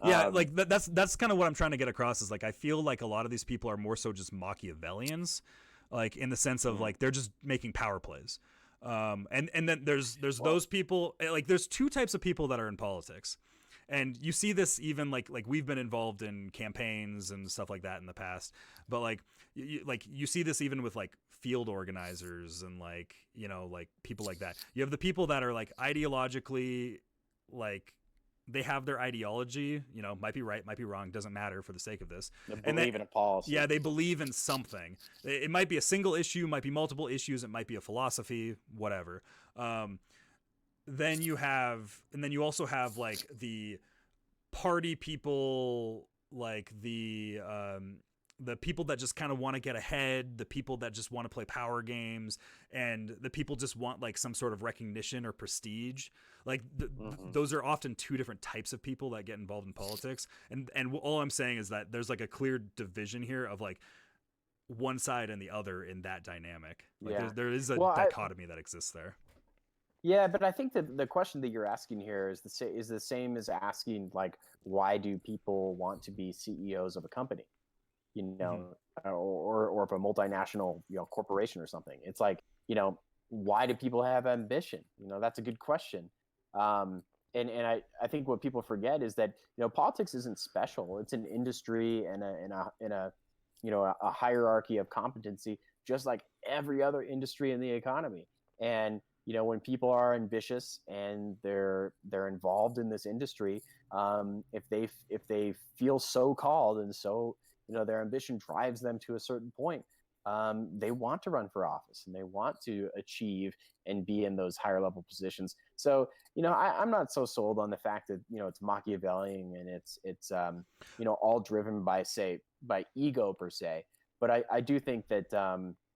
Speaker 1: Yeah, like that's kind of what I'm trying to get across, is like I feel like a lot of these people are more so just Machiavellians, like in the sense of like they're just making power plays. And then there's those people, like there's two types of people that are in politics. And you see this even like we've been involved in campaigns and stuff like that in the past, but like you see this even with like field organizers and like, you know, like people like that. You have the people that are like ideologically, like they have their ideology, you know, might be right, might be wrong, doesn't matter for the sake of this.
Speaker 2: They believe in a policy.
Speaker 1: Yeah, they believe in something. It might be a single issue, might be multiple issues, it might be a philosophy, whatever. Then you also have like the party people, like the people that just kind of want to get ahead, the people that just want to play power games, and the people just want like some sort of recognition or prestige. Like those are often two different types of people that get involved in politics. And all I'm saying is that there's like a clear division here of like one side and the other in that dynamic. Like there is a dichotomy that exists there.
Speaker 2: Yeah, but I think that the question that you're asking here is the same as asking like, why do people want to be CEOs of a company? You know, or of a multinational, you know, corporation or something. It's like, you know, why do people have ambition? You know, that's a good question. And I think what people forget is that, you know, politics isn't special. It's an industry and a you know, a hierarchy of competency, just like every other industry in the economy. And you know, when people are ambitious and they're involved in this industry, if they feel so called and so, you know, their ambition drives them to a certain point, they want to run for office and they want to achieve and be in those higher level positions. So, you know, I'm not so sold on the fact that, you know, it's Machiavellian and it's you know, all driven by ego per se. But I do think that,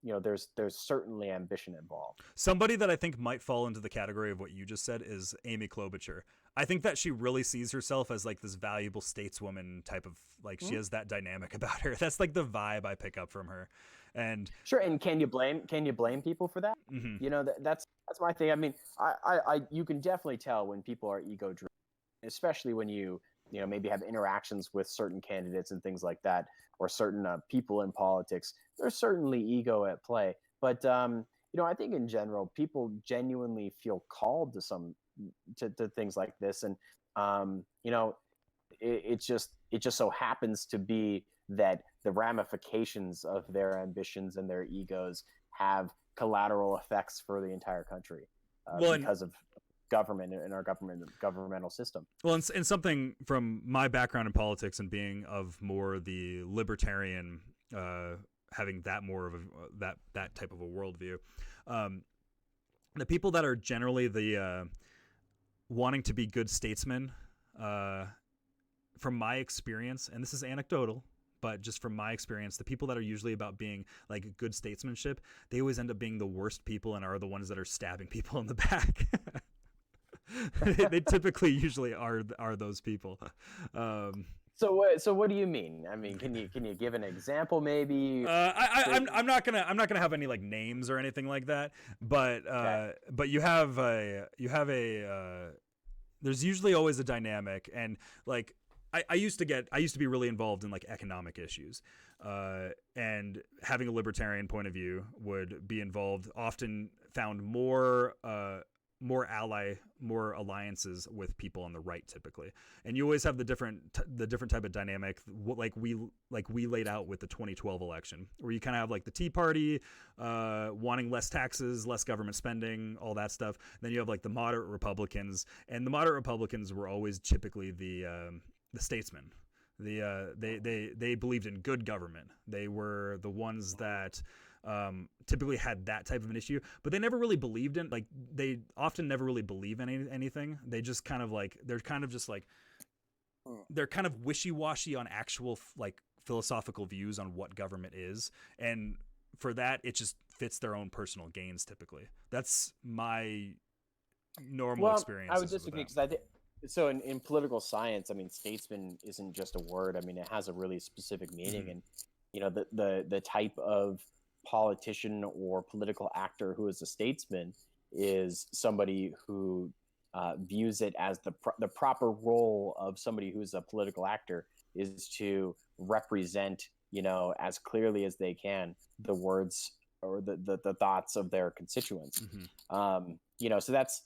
Speaker 2: you know, there's certainly ambition involved.
Speaker 1: Somebody that I think might fall into the category of what you just said is Amy Klobuchar. I think that she really sees herself as like this valuable stateswoman type of, like, she has that dynamic about her. That's like the vibe I pick up from her. And
Speaker 2: sure. And can you blame people for that? You know, that's my thing. I mean, I you can definitely tell when people are ego driven, especially when you know, maybe have interactions with certain candidates and things like that, or certain people in politics. There's certainly ego at play, but you know, I think in general, people genuinely feel called to things like this, and you know, it just so happens to be that the ramifications of their ambitions and their egos have collateral effects for the entire country because of government and our governmental system. Well,
Speaker 1: and something from my background in politics and being of more the libertarian, having that more of that type of a worldview, the people that are generally the wanting to be good statesmen, from my experience, and this is anecdotal, but just from my experience, the people that are usually about being like good statesmanship, they always end up being the worst people and are the ones that are stabbing people in the back. They typically usually are those people.
Speaker 2: So what do you mean? I mean, can you give an example maybe?
Speaker 1: I'm not gonna have any like names or anything like that, but okay. But you have there's usually always a dynamic, and like I used to be really involved in like economic issues, and having a libertarian point of view would be involved, often found more alliances with people on the right typically. And you always have the different type of dynamic, like we laid out with the 2012 election, where you kind of have like the Tea Party wanting less taxes, less government spending, all that stuff. Then you have like the moderate Republicans, and the moderate Republicans were always typically the statesmen. They believed in good government. They were the ones that typically had that type of an issue, but they never really believed in, like, they often never really believe in anything. They just kind of like, they're kind of wishy-washy on actual like philosophical views on what government is, and for that it just fits their own personal gains typically. That's my normal experience.
Speaker 2: I would disagree, because I think so in political science, I mean, statesman isn't just a word. I mean, it has a really specific meaning. And you know, the type of politician or political actor who is a statesman is somebody who views it as the proper role of somebody who's a political actor is to represent, you know, as clearly as they can the words or the thoughts of their constituents. You know, so that's,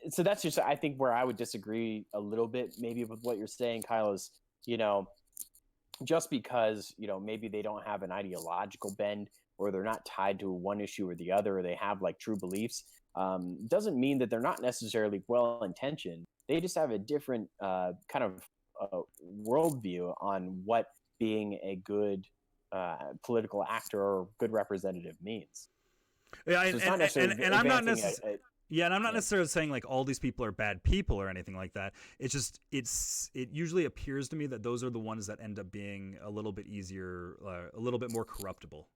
Speaker 2: So that's just, I think, where I would disagree a little bit maybe with what you're saying, Kyle, is, just because, maybe they don't have an ideological bend, or they're not tied to one issue or the other, or they have like true beliefs, doesn't mean that they're not necessarily well intentioned. They just have a different kind of worldview on what being a good political actor or good representative means.
Speaker 1: Yeah,
Speaker 2: So it's not necessarily
Speaker 1: and I'm not
Speaker 2: advancing
Speaker 1: necessarily. Yeah, and I'm not necessarily saying like all these people are bad people or anything like that. It's just it usually appears to me that those are the ones that end up being a little bit easier, a little bit more corruptible.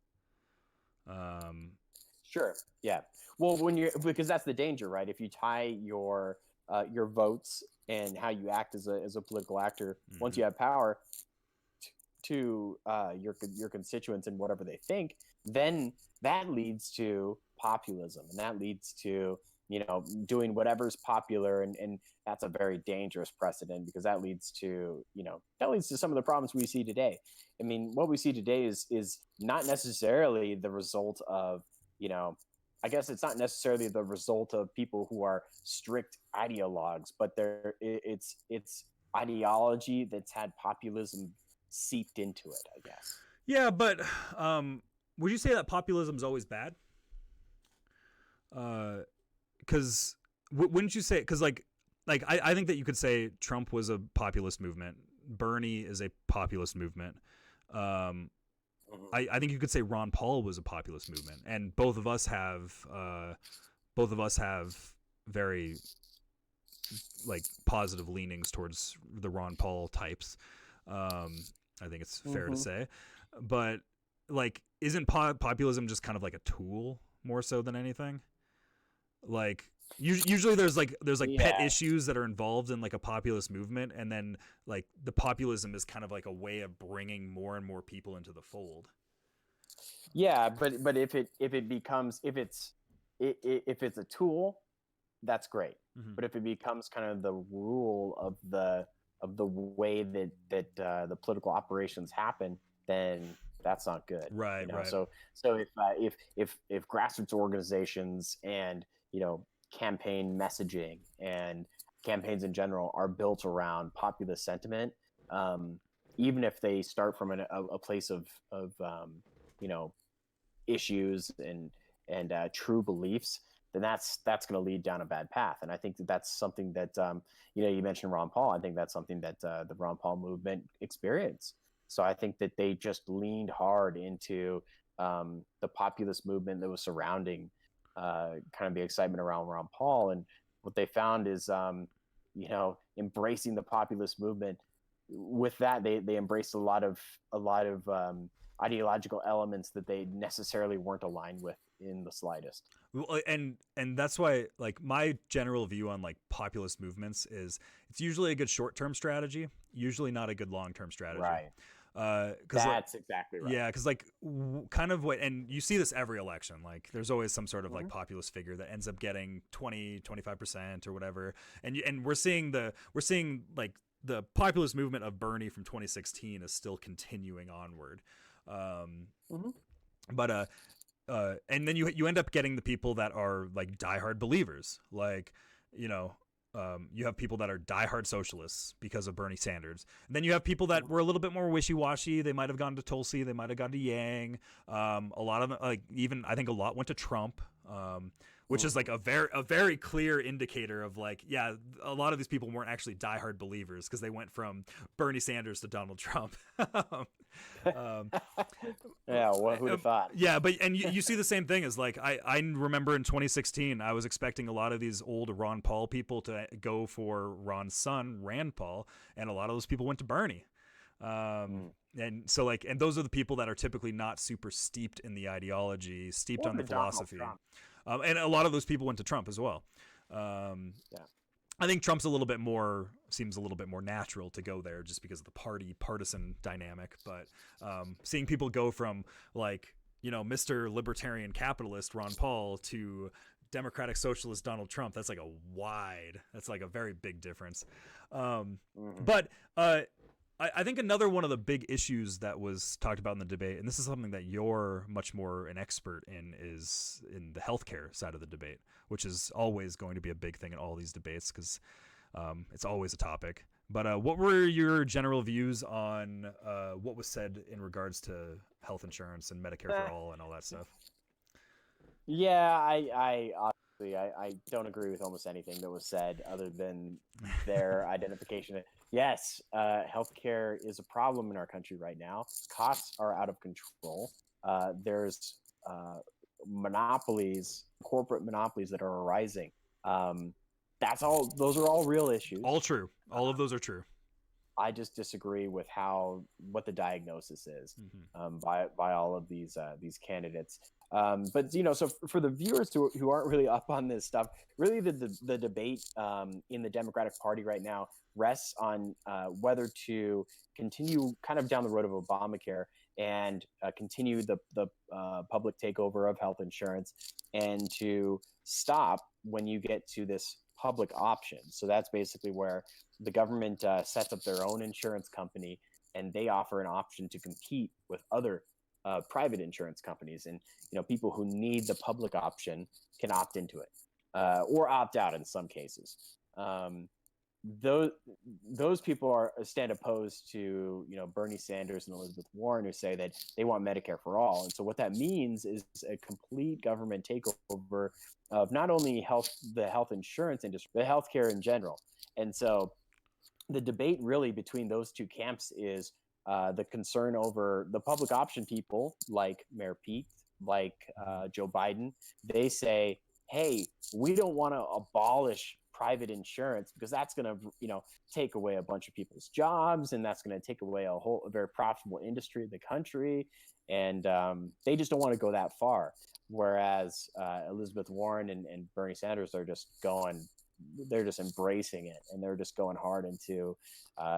Speaker 2: Sure. Yeah. Well, because that's the danger, right? If you tie your votes and how you act as a political actor, once you have power, to your constituents and whatever they think, then that leads to populism, and that leads to doing whatever's popular, and that's a very dangerous precedent, because that leads to some of the problems we see today. I mean, what we see today is not necessarily the result of I guess it's not necessarily the result of people who are strict ideologues, but it's ideology that's had populism seeped into it, I guess.
Speaker 1: Yeah, but would you say that populism is always bad? Because wouldn't you say? Because I think that you could say Trump was a populist movement. Bernie is a populist movement. I think you could say Ron Paul was a populist movement, and both of us have very like positive leanings towards the Ron Paul types. I think it's fair to say, but like, isn't populism just kind of like a tool more so than anything? Like, usually there's pet issues that are involved in like a populist movement, and then like the populism is kind of like a way of bringing more and more people into the fold.
Speaker 2: Yeah, but if it's a tool, that's great. But if it becomes kind of the rule of the way that the political operations happen, then that's not good.
Speaker 1: Right. Right.
Speaker 2: So if grassroots organizations and campaign messaging and campaigns in general are built around populist sentiment, even if they start from a place of issues and true beliefs, then that's going to lead down a bad path. And I think that's something that you mentioned Ron Paul. I think that's something that the Ron Paul movement experienced. So I think that they just leaned hard into the populist movement that was surrounding kind of the excitement around Ron Paul. And what they found is embracing the populist movement. With that, they embraced a lot of ideological elements that they necessarily weren't aligned with in the slightest.
Speaker 1: Well, and that's why, like, my general view on like populist movements is it's usually a good short-term strategy, usually not a good long-term strategy.
Speaker 2: Right.
Speaker 1: That's
Speaker 2: exactly right.
Speaker 1: Yeah, because like kind of what, and you see this every election, like there's always some sort of like populist figure that ends up getting 25% or whatever, and we're seeing like the populist movement of Bernie from 2016 is still continuing onward. But and then you end up getting the people that are like diehard believers, like you have people that are diehard socialists because of Bernie Sanders, and then you have people that were a little bit more wishy-washy. They might have gone to Tulsi, they might have gone to Yang. A lot of them, like, even I think a lot went to Trump, which is like a very clear indicator of like, yeah, a lot of these people weren't actually diehard believers because they went from Bernie Sanders to Donald Trump.
Speaker 2: Yeah, well, who'd have thought?
Speaker 1: Yeah, but and you see the same thing as like I remember in 2016 I was expecting a lot of these old Ron Paul people to go for Ron's son Rand Paul, and a lot of those people went to Bernie. And so like, and those are the people that are typically not super steeped in the ideology, steeped on the philosophy. And a lot of those people went to Trump as well. I think Trump's seems a little bit more natural to go there just because of the partisan dynamic. But seeing people go from like, Mr. Libertarian Capitalist Ron Paul to Democratic Socialist Donald Trump, that's like a very big difference. But I think another one of the big issues that was talked about in the debate, and this is something that you're much more an expert in, is in the healthcare side of the debate, which is always going to be a big thing in all these debates because it's always a topic. But what were your general views on what was said in regards to health insurance and Medicare for all and all that stuff?
Speaker 2: Yeah, I obviously I don't agree with almost anything that was said other than their identification. Yes, healthcare is a problem in our country right now. Costs are out of control. There's monopolies, corporate monopolies that are arising. That's all. Those are all real issues.
Speaker 1: All true. All of those are true.
Speaker 2: I just disagree with what the diagnosis is by all of these candidates. But so for the viewers who aren't really up on this stuff, really the debate in the Democratic Party right now rests on whether to continue kind of down the road of Obamacare and continue the public takeover of health insurance, and to stop when you get to this public option. So that's basically where the government sets up their own insurance company, and they offer an option to compete with other private insurance companies. And people who need the public option can opt into it or opt out in some cases. Those people stand opposed to Bernie Sanders and Elizabeth Warren, who say that they want Medicare for all. And so what that means is a complete government takeover of not only the health insurance industry, but healthcare in general. And so the debate really between those two camps is the concern over the public option people like Mayor Pete, like Joe Biden. They say, hey, we don't want to abolish private insurance because that's going to take away a bunch of people's jobs, and that's going to take away a very profitable industry in the country. And they just don't want to go that far. Whereas Elizabeth Warren and Bernie Sanders are just they're just embracing it, and they're just going hard into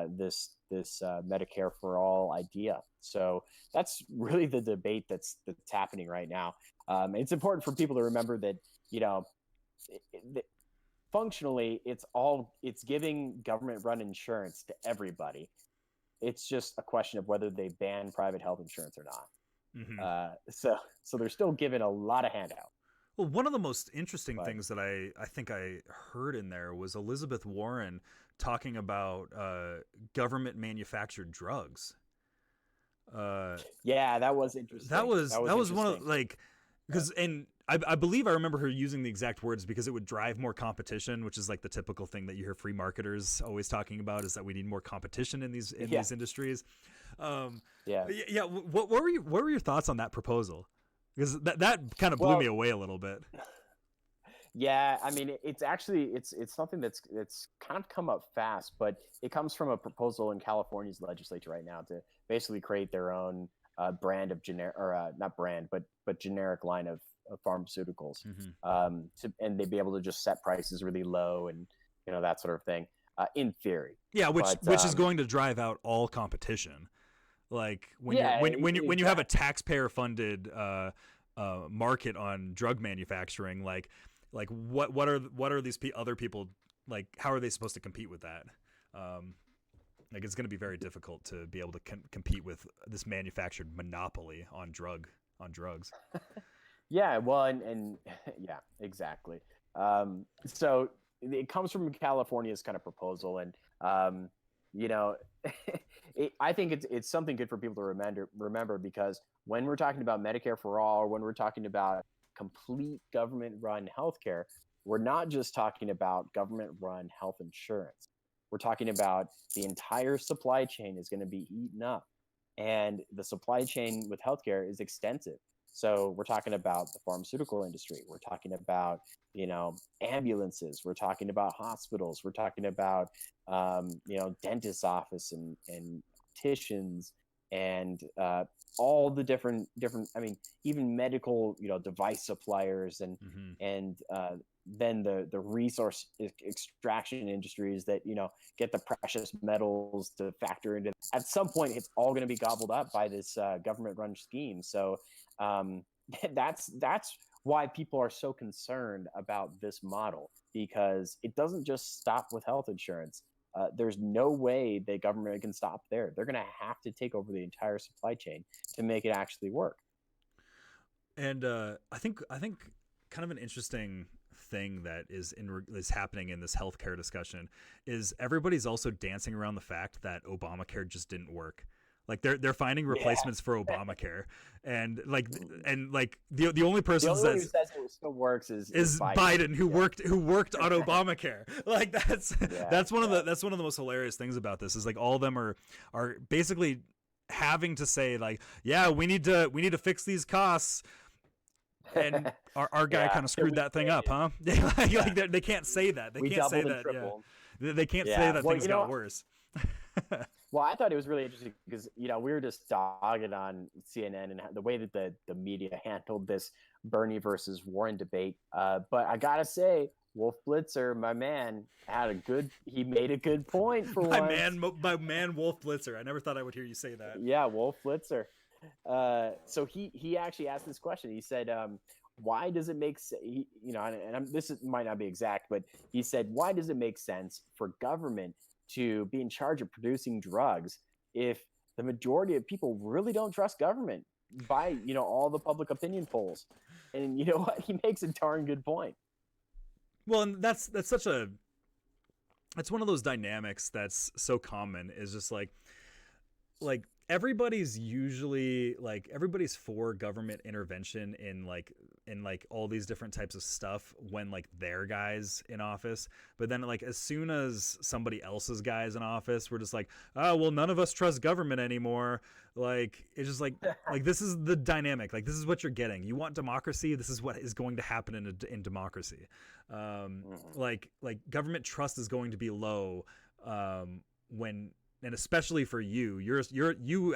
Speaker 2: this Medicare for all idea. So that's really the debate that's happening right now. It's important for people to remember that functionally it's giving government-run insurance to everybody. It's just a question of whether they ban private health insurance or not. So they're still giving a lot of handout.
Speaker 1: Well, one of the most interesting things that I think I heard in there was Elizabeth Warren talking about government manufactured drugs.
Speaker 2: Yeah, that was interesting.
Speaker 1: That was one of because and I believe I remember her using the exact words, because it would drive more competition, which is like the typical thing that you hear free marketers always talking about, is that we need more competition in these industries. What were your thoughts on that proposal? Because that kind of blew me away a little bit.
Speaker 2: Yeah, I mean, it's something that's kind of come up fast, but it comes from a proposal in California's legislature right now to basically create their own brand of not brand, but generic line of pharmaceuticals. And they'd be able to just set prices really low and that sort of thing. In theory,
Speaker 1: which is going to drive out all competition. Like when you have a taxpayer funded market on drug manufacturing, like what are these other people, like, how are they supposed to compete with that? Like, it's going to be very difficult to be able to compete with this manufactured monopoly on drugs.
Speaker 2: Yeah, well, and yeah, exactly. So it comes from California's kind of proposal, and I think it's something good for people to remember, because when we're talking about Medicare for all, or when we're talking about complete government-run healthcare, we're not just talking about government-run health insurance. We're talking about the entire supply chain is going to be eaten up, and the supply chain with healthcare is extensive. So we're talking about the pharmaceutical industry. We're talking about, ambulances. We're talking about hospitals. We're talking about, dentist's office and opticians and all the different, I mean, even medical, device suppliers and then the resource extraction industries that, get the precious metals to factor into. At some point, it's all going to be gobbled up by this government-run scheme. So that's why people are so concerned about this model, because it doesn't just stop with health insurance. there's no way the government can stop there. They're going to have to take over the entire supply chain to make it actually work.
Speaker 1: And I think kind of an interesting thing that is happening in this healthcare discussion is everybody's also dancing around the fact that Obamacare just didn't work. Like they're finding replacements for Obamacare, and the only person
Speaker 2: who says it still works is
Speaker 1: Biden, who worked on Obamacare. Like that's one of the most hilarious things about this is like all of them are basically having to say like, yeah, we need to fix these costs. And our guy kind of screwed that thing up, huh? Like they can't say that. They can't say that. Yeah. They can't say that things got worse.
Speaker 2: Well, I thought it was really interesting because, we were just dogging on CNN and the way that the media handled this Bernie versus Warren debate. But I got to say, Wolf Blitzer, my man, he made a good point for once.
Speaker 1: My man, Wolf Blitzer. I never thought I would hear you say that.
Speaker 2: Yeah, Wolf Blitzer. So he actually asked this question. He said, why does it make sense, might not be exact, but he said, why does it make sense for government to be in charge of producing drugs if the majority of people really don't trust government by, all the public opinion polls? And you know what? He makes a darn good point.
Speaker 1: Well, and that's one of those dynamics that's so common is just like everybody's for government intervention in all these different types of stuff when like their guy's in office, but then like as soon as somebody else's guy's in office, we're just like, oh well, none of us trust government anymore. Like it's just like this is the dynamic. Like this is what you're getting. You want democracy, this is what is going to happen in democracy. Like government trust is going to be low when. And especially for you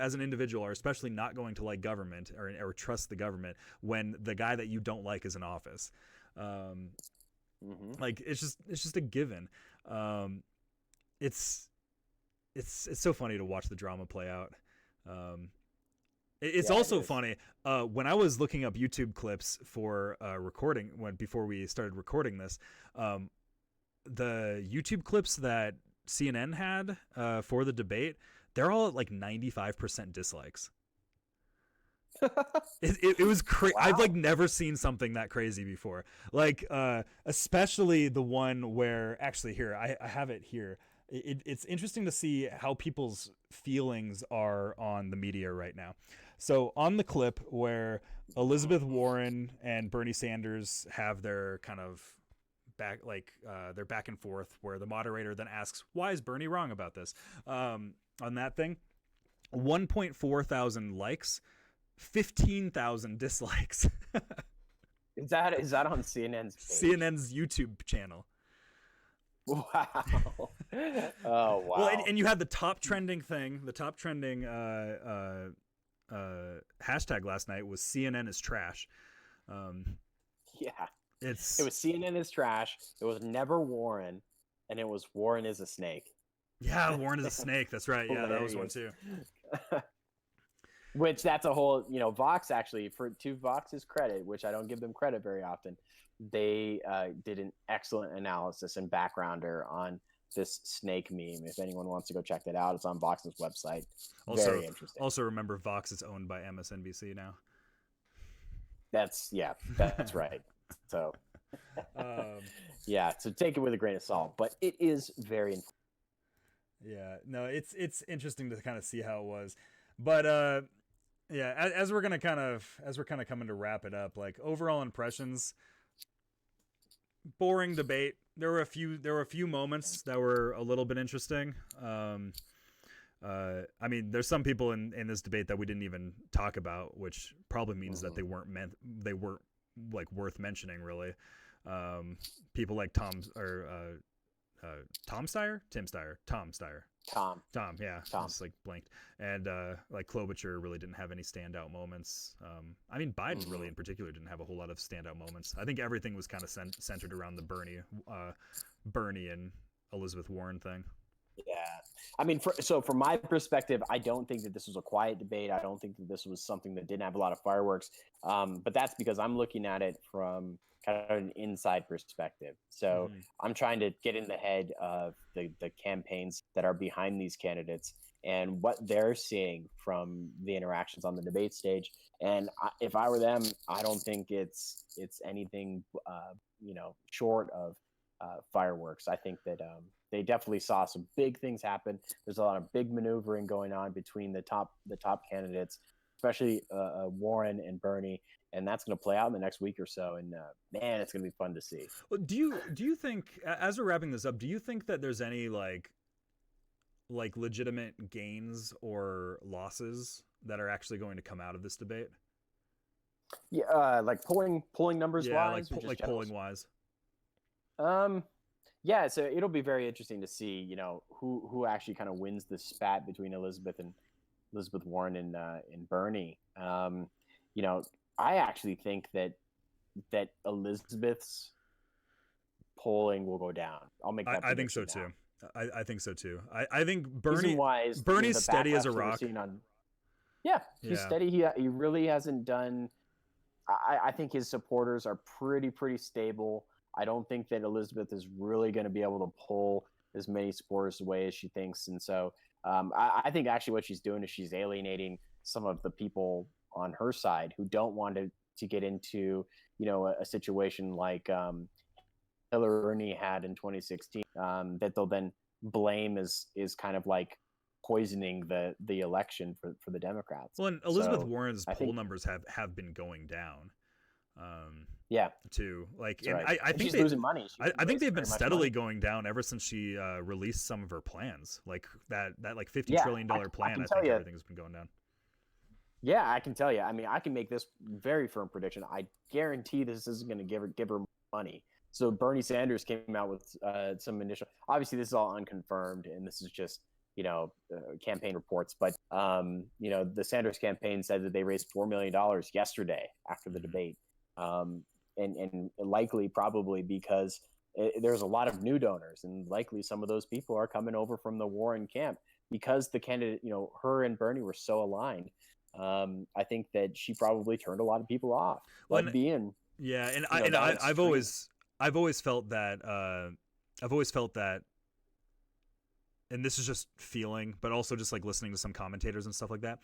Speaker 1: as an individual are especially not going to like government or trust the government when the guy that you don't like is in office. Like it's just a given. It's so funny to watch the drama play out. It's also funny when I was looking up YouTube clips for recording before we started recording this, the YouTube clips that CNN had for the debate, they're all at like 95% dislikes. It was crazy. Wow. I've like never seen something that crazy before. Like especially the one where actually here I have it here. It's interesting to see how people's feelings are on the media right now. So on the clip where Elizabeth Warren and Bernie Sanders have their kind of they're back and forth where the moderator then asks, why is Bernie wrong about this? On that thing, 1.4 thousand likes, 15,000 dislikes.
Speaker 2: Is that on CNN's page?
Speaker 1: CNN's YouTube channel.
Speaker 2: Wow. Oh, wow.
Speaker 1: Well, and you had the top trending hashtag last night was CNN is trash.
Speaker 2: Yeah. It was CNN is trash. It was never Warren, and it was Warren is a snake.
Speaker 1: Yeah, Warren is a snake. That's right. Yeah, that was one too.
Speaker 2: Which that's a whole, Vox actually, to Vox's credit, which I don't give them credit very often, they did an excellent analysis and backgrounder on this snake meme. If anyone wants to go check that out, it's on Vox's website. Very interesting.
Speaker 1: Also remember, Vox is owned by MSNBC now.
Speaker 2: That's right. So, so take it with a grain of salt, but it is very important.
Speaker 1: Yeah, no, it's interesting to kind of see how it was, but as we're kind of coming to wrap it up, like overall impressions, boring debate. There were a few moments that were a little bit interesting. I mean, there's some people in this debate that we didn't even talk about, which probably means that they weren't like worth mentioning really. People like Tom Steyer, yeah, just like blanked, and like Klobuchar really didn't have any standout moments. I mean, Biden really in particular didn't have a whole lot of standout moments. I think everything was kind of centered around the Bernie and Elizabeth Warren thing.
Speaker 2: Yeah, I mean, from my perspective, I don't think that this was a quiet debate. I don't think that this was something that didn't have a lot of fireworks. But that's because I'm looking at it from kind of an inside perspective. So I'm trying to get in the head of the campaigns that are behind these candidates and what they're seeing from the interactions on the debate stage. And if I were them, I don't think it's anything, short of fireworks. I think that they definitely saw some big things happen. There's a lot of big maneuvering going on between the top candidates, especially Warren and Bernie, and that's going to play out in the next week or so. And man, it's going to be fun to see.
Speaker 1: Well, do you think, as we're wrapping this up, do you think that there's any like legitimate gains or losses that are actually going to come out of this debate?
Speaker 2: Yeah, like polling numbers wise,
Speaker 1: like polling wise.
Speaker 2: Yeah, so it'll be very interesting to see, who actually kind of wins the spat between Elizabeth Warren and Bernie. I actually think that Elizabeth's polling will go down. I'll make that.
Speaker 1: I think so too. I think so too. I think Bernie's steady as a rock.
Speaker 2: He's steady. He really hasn't done. I think his supporters are pretty stable. I don't think that Elizabeth is really going to be able to pull as many supporters away as she thinks. And so I think actually what she's doing is she's alienating some of the people on her side who don't want to get into, a situation like Hillary had in 2016 that they'll then blame is kind of like poisoning the election for the Democrats.
Speaker 1: Well, and Elizabeth Warren's poll numbers have been going down. Too. Like, and
Speaker 2: right.
Speaker 1: I think
Speaker 2: she's losing money.
Speaker 1: I think they've been steadily going down ever since she released some of her plans. Like that like $50 trillion plan. I think everything's been going down.
Speaker 2: Yeah, I can tell you. I mean, I can make this very firm prediction. I guarantee this isn't going to give her money. So Bernie Sanders came out with some initial. Obviously, this is all unconfirmed, and this is just campaign reports. But the Sanders campaign said that they raised $4 million yesterday after the debate. And likely probably because there's a lot of new donors, and likely some of those people are coming over from the Warren camp because the candidate, her and Bernie were so aligned. I think that she probably turned a lot of people off. I've
Speaker 1: always felt that and this is just feeling, but also just like listening to some commentators and stuff like that.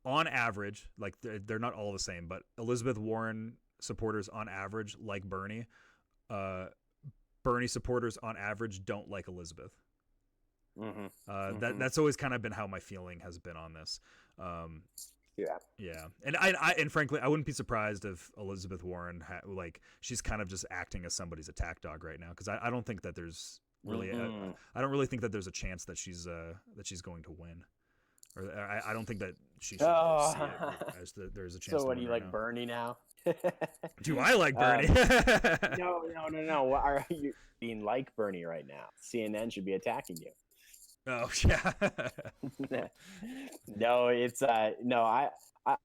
Speaker 1: On average, like they're not all the same, but Elizabeth Warren supporters on average like Bernie. Bernie supporters on average don't like Elizabeth. That's always kind of been how my feeling has been on this. And I frankly I wouldn't be surprised if Elizabeth Warren she's kind of just acting as somebody's attack dog right now, because I don't think that there's really I don't really think that there's a chance that she's going to win. Or I don't think that she should see it as there's a chance.
Speaker 2: So what, do you like
Speaker 1: now.
Speaker 2: Bernie now?
Speaker 1: Do I like Bernie?
Speaker 2: No. Are you being like Bernie right now? CNN should be attacking you.
Speaker 1: Oh yeah.
Speaker 2: No, it's no.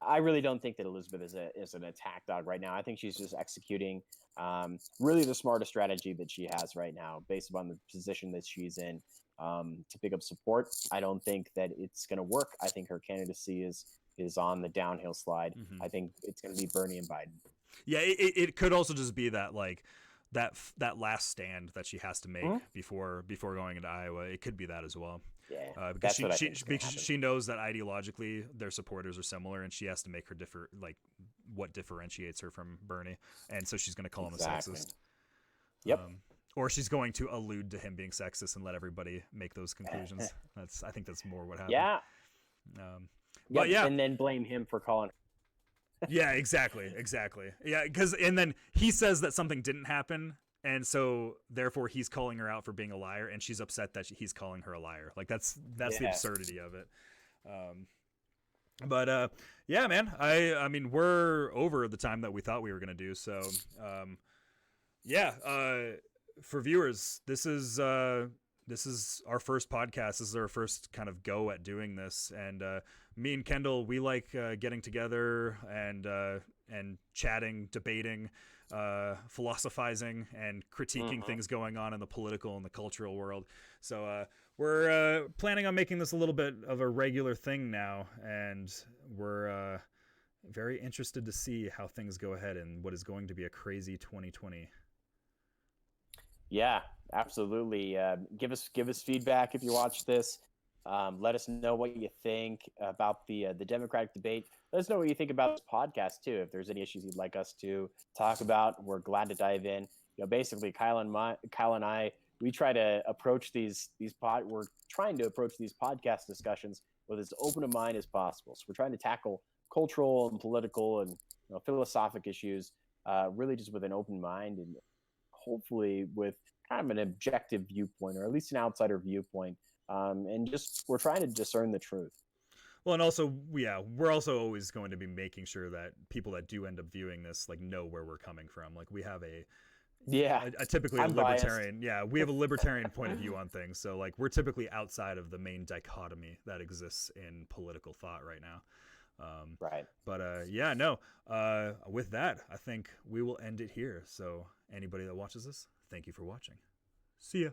Speaker 2: I really don't think that Elizabeth is an attack dog right now. I think she's just executing really the smartest strategy that she has right now, based upon the position that she's in. To pick up support. I don't think that it's going to work. I think her candidacy is on the downhill slide. I think it's going to be Bernie and Biden.
Speaker 1: Yeah, it could also just be that like that last stand that she has to make before going into Iowa. It could be that as well.
Speaker 2: Yeah,
Speaker 1: because she knows that ideologically their supporters are similar, and she has to make her differ, like what differentiates her from Bernie, and so she's going to call him a sexist.
Speaker 2: Yep.
Speaker 1: Or she's going to allude to him being sexist and let everybody make those conclusions. I think that's more what happened.
Speaker 2: Yeah.
Speaker 1: But yeah,
Speaker 2: and then blame him for calling.
Speaker 1: Yeah, exactly. Yeah, and then he says that something didn't happen, and so therefore he's calling her out for being a liar, and she's upset that he's calling her a liar. Like that's the absurdity of it. But yeah, man. I mean, we're over the time that we thought we were gonna do. So, yeah. For viewers, this is this is our first podcast. This is our first kind of go at doing this. And me and Kendall, we like getting together and chatting, debating, philosophizing, and critiquing things going on in the political and the cultural world. So we're planning on making this a little bit of a regular thing now, and we're very interested to see how things go ahead in what is going to be a crazy 2020.
Speaker 2: Yeah, absolutely. Give us feedback if you watch this. Let us know what you think about the Democratic debate. Let us know what you think about this podcast too. If there's any issues you'd like us to talk about, we're glad to dive in. Basically, Kyle and I, we try to approach we're trying to approach these podcast discussions with as open a mind as possible. So we're trying to tackle cultural and political and philosophic issues, really just with an open mind and hopefully with kind of an objective viewpoint, or at least an outsider viewpoint. And just we're trying to discern the truth.
Speaker 1: Well, and also, we're also always going to be making sure that people that do end up viewing this know where we're coming from. Like, we have a typically a libertarian. Yeah, we have a libertarian point of view on things. So like, we're typically outside of the main dichotomy that exists in political thought right now.
Speaker 2: Right.
Speaker 1: But with that, I think we will end it here. So anybody that watches this, thank you for watching. See ya.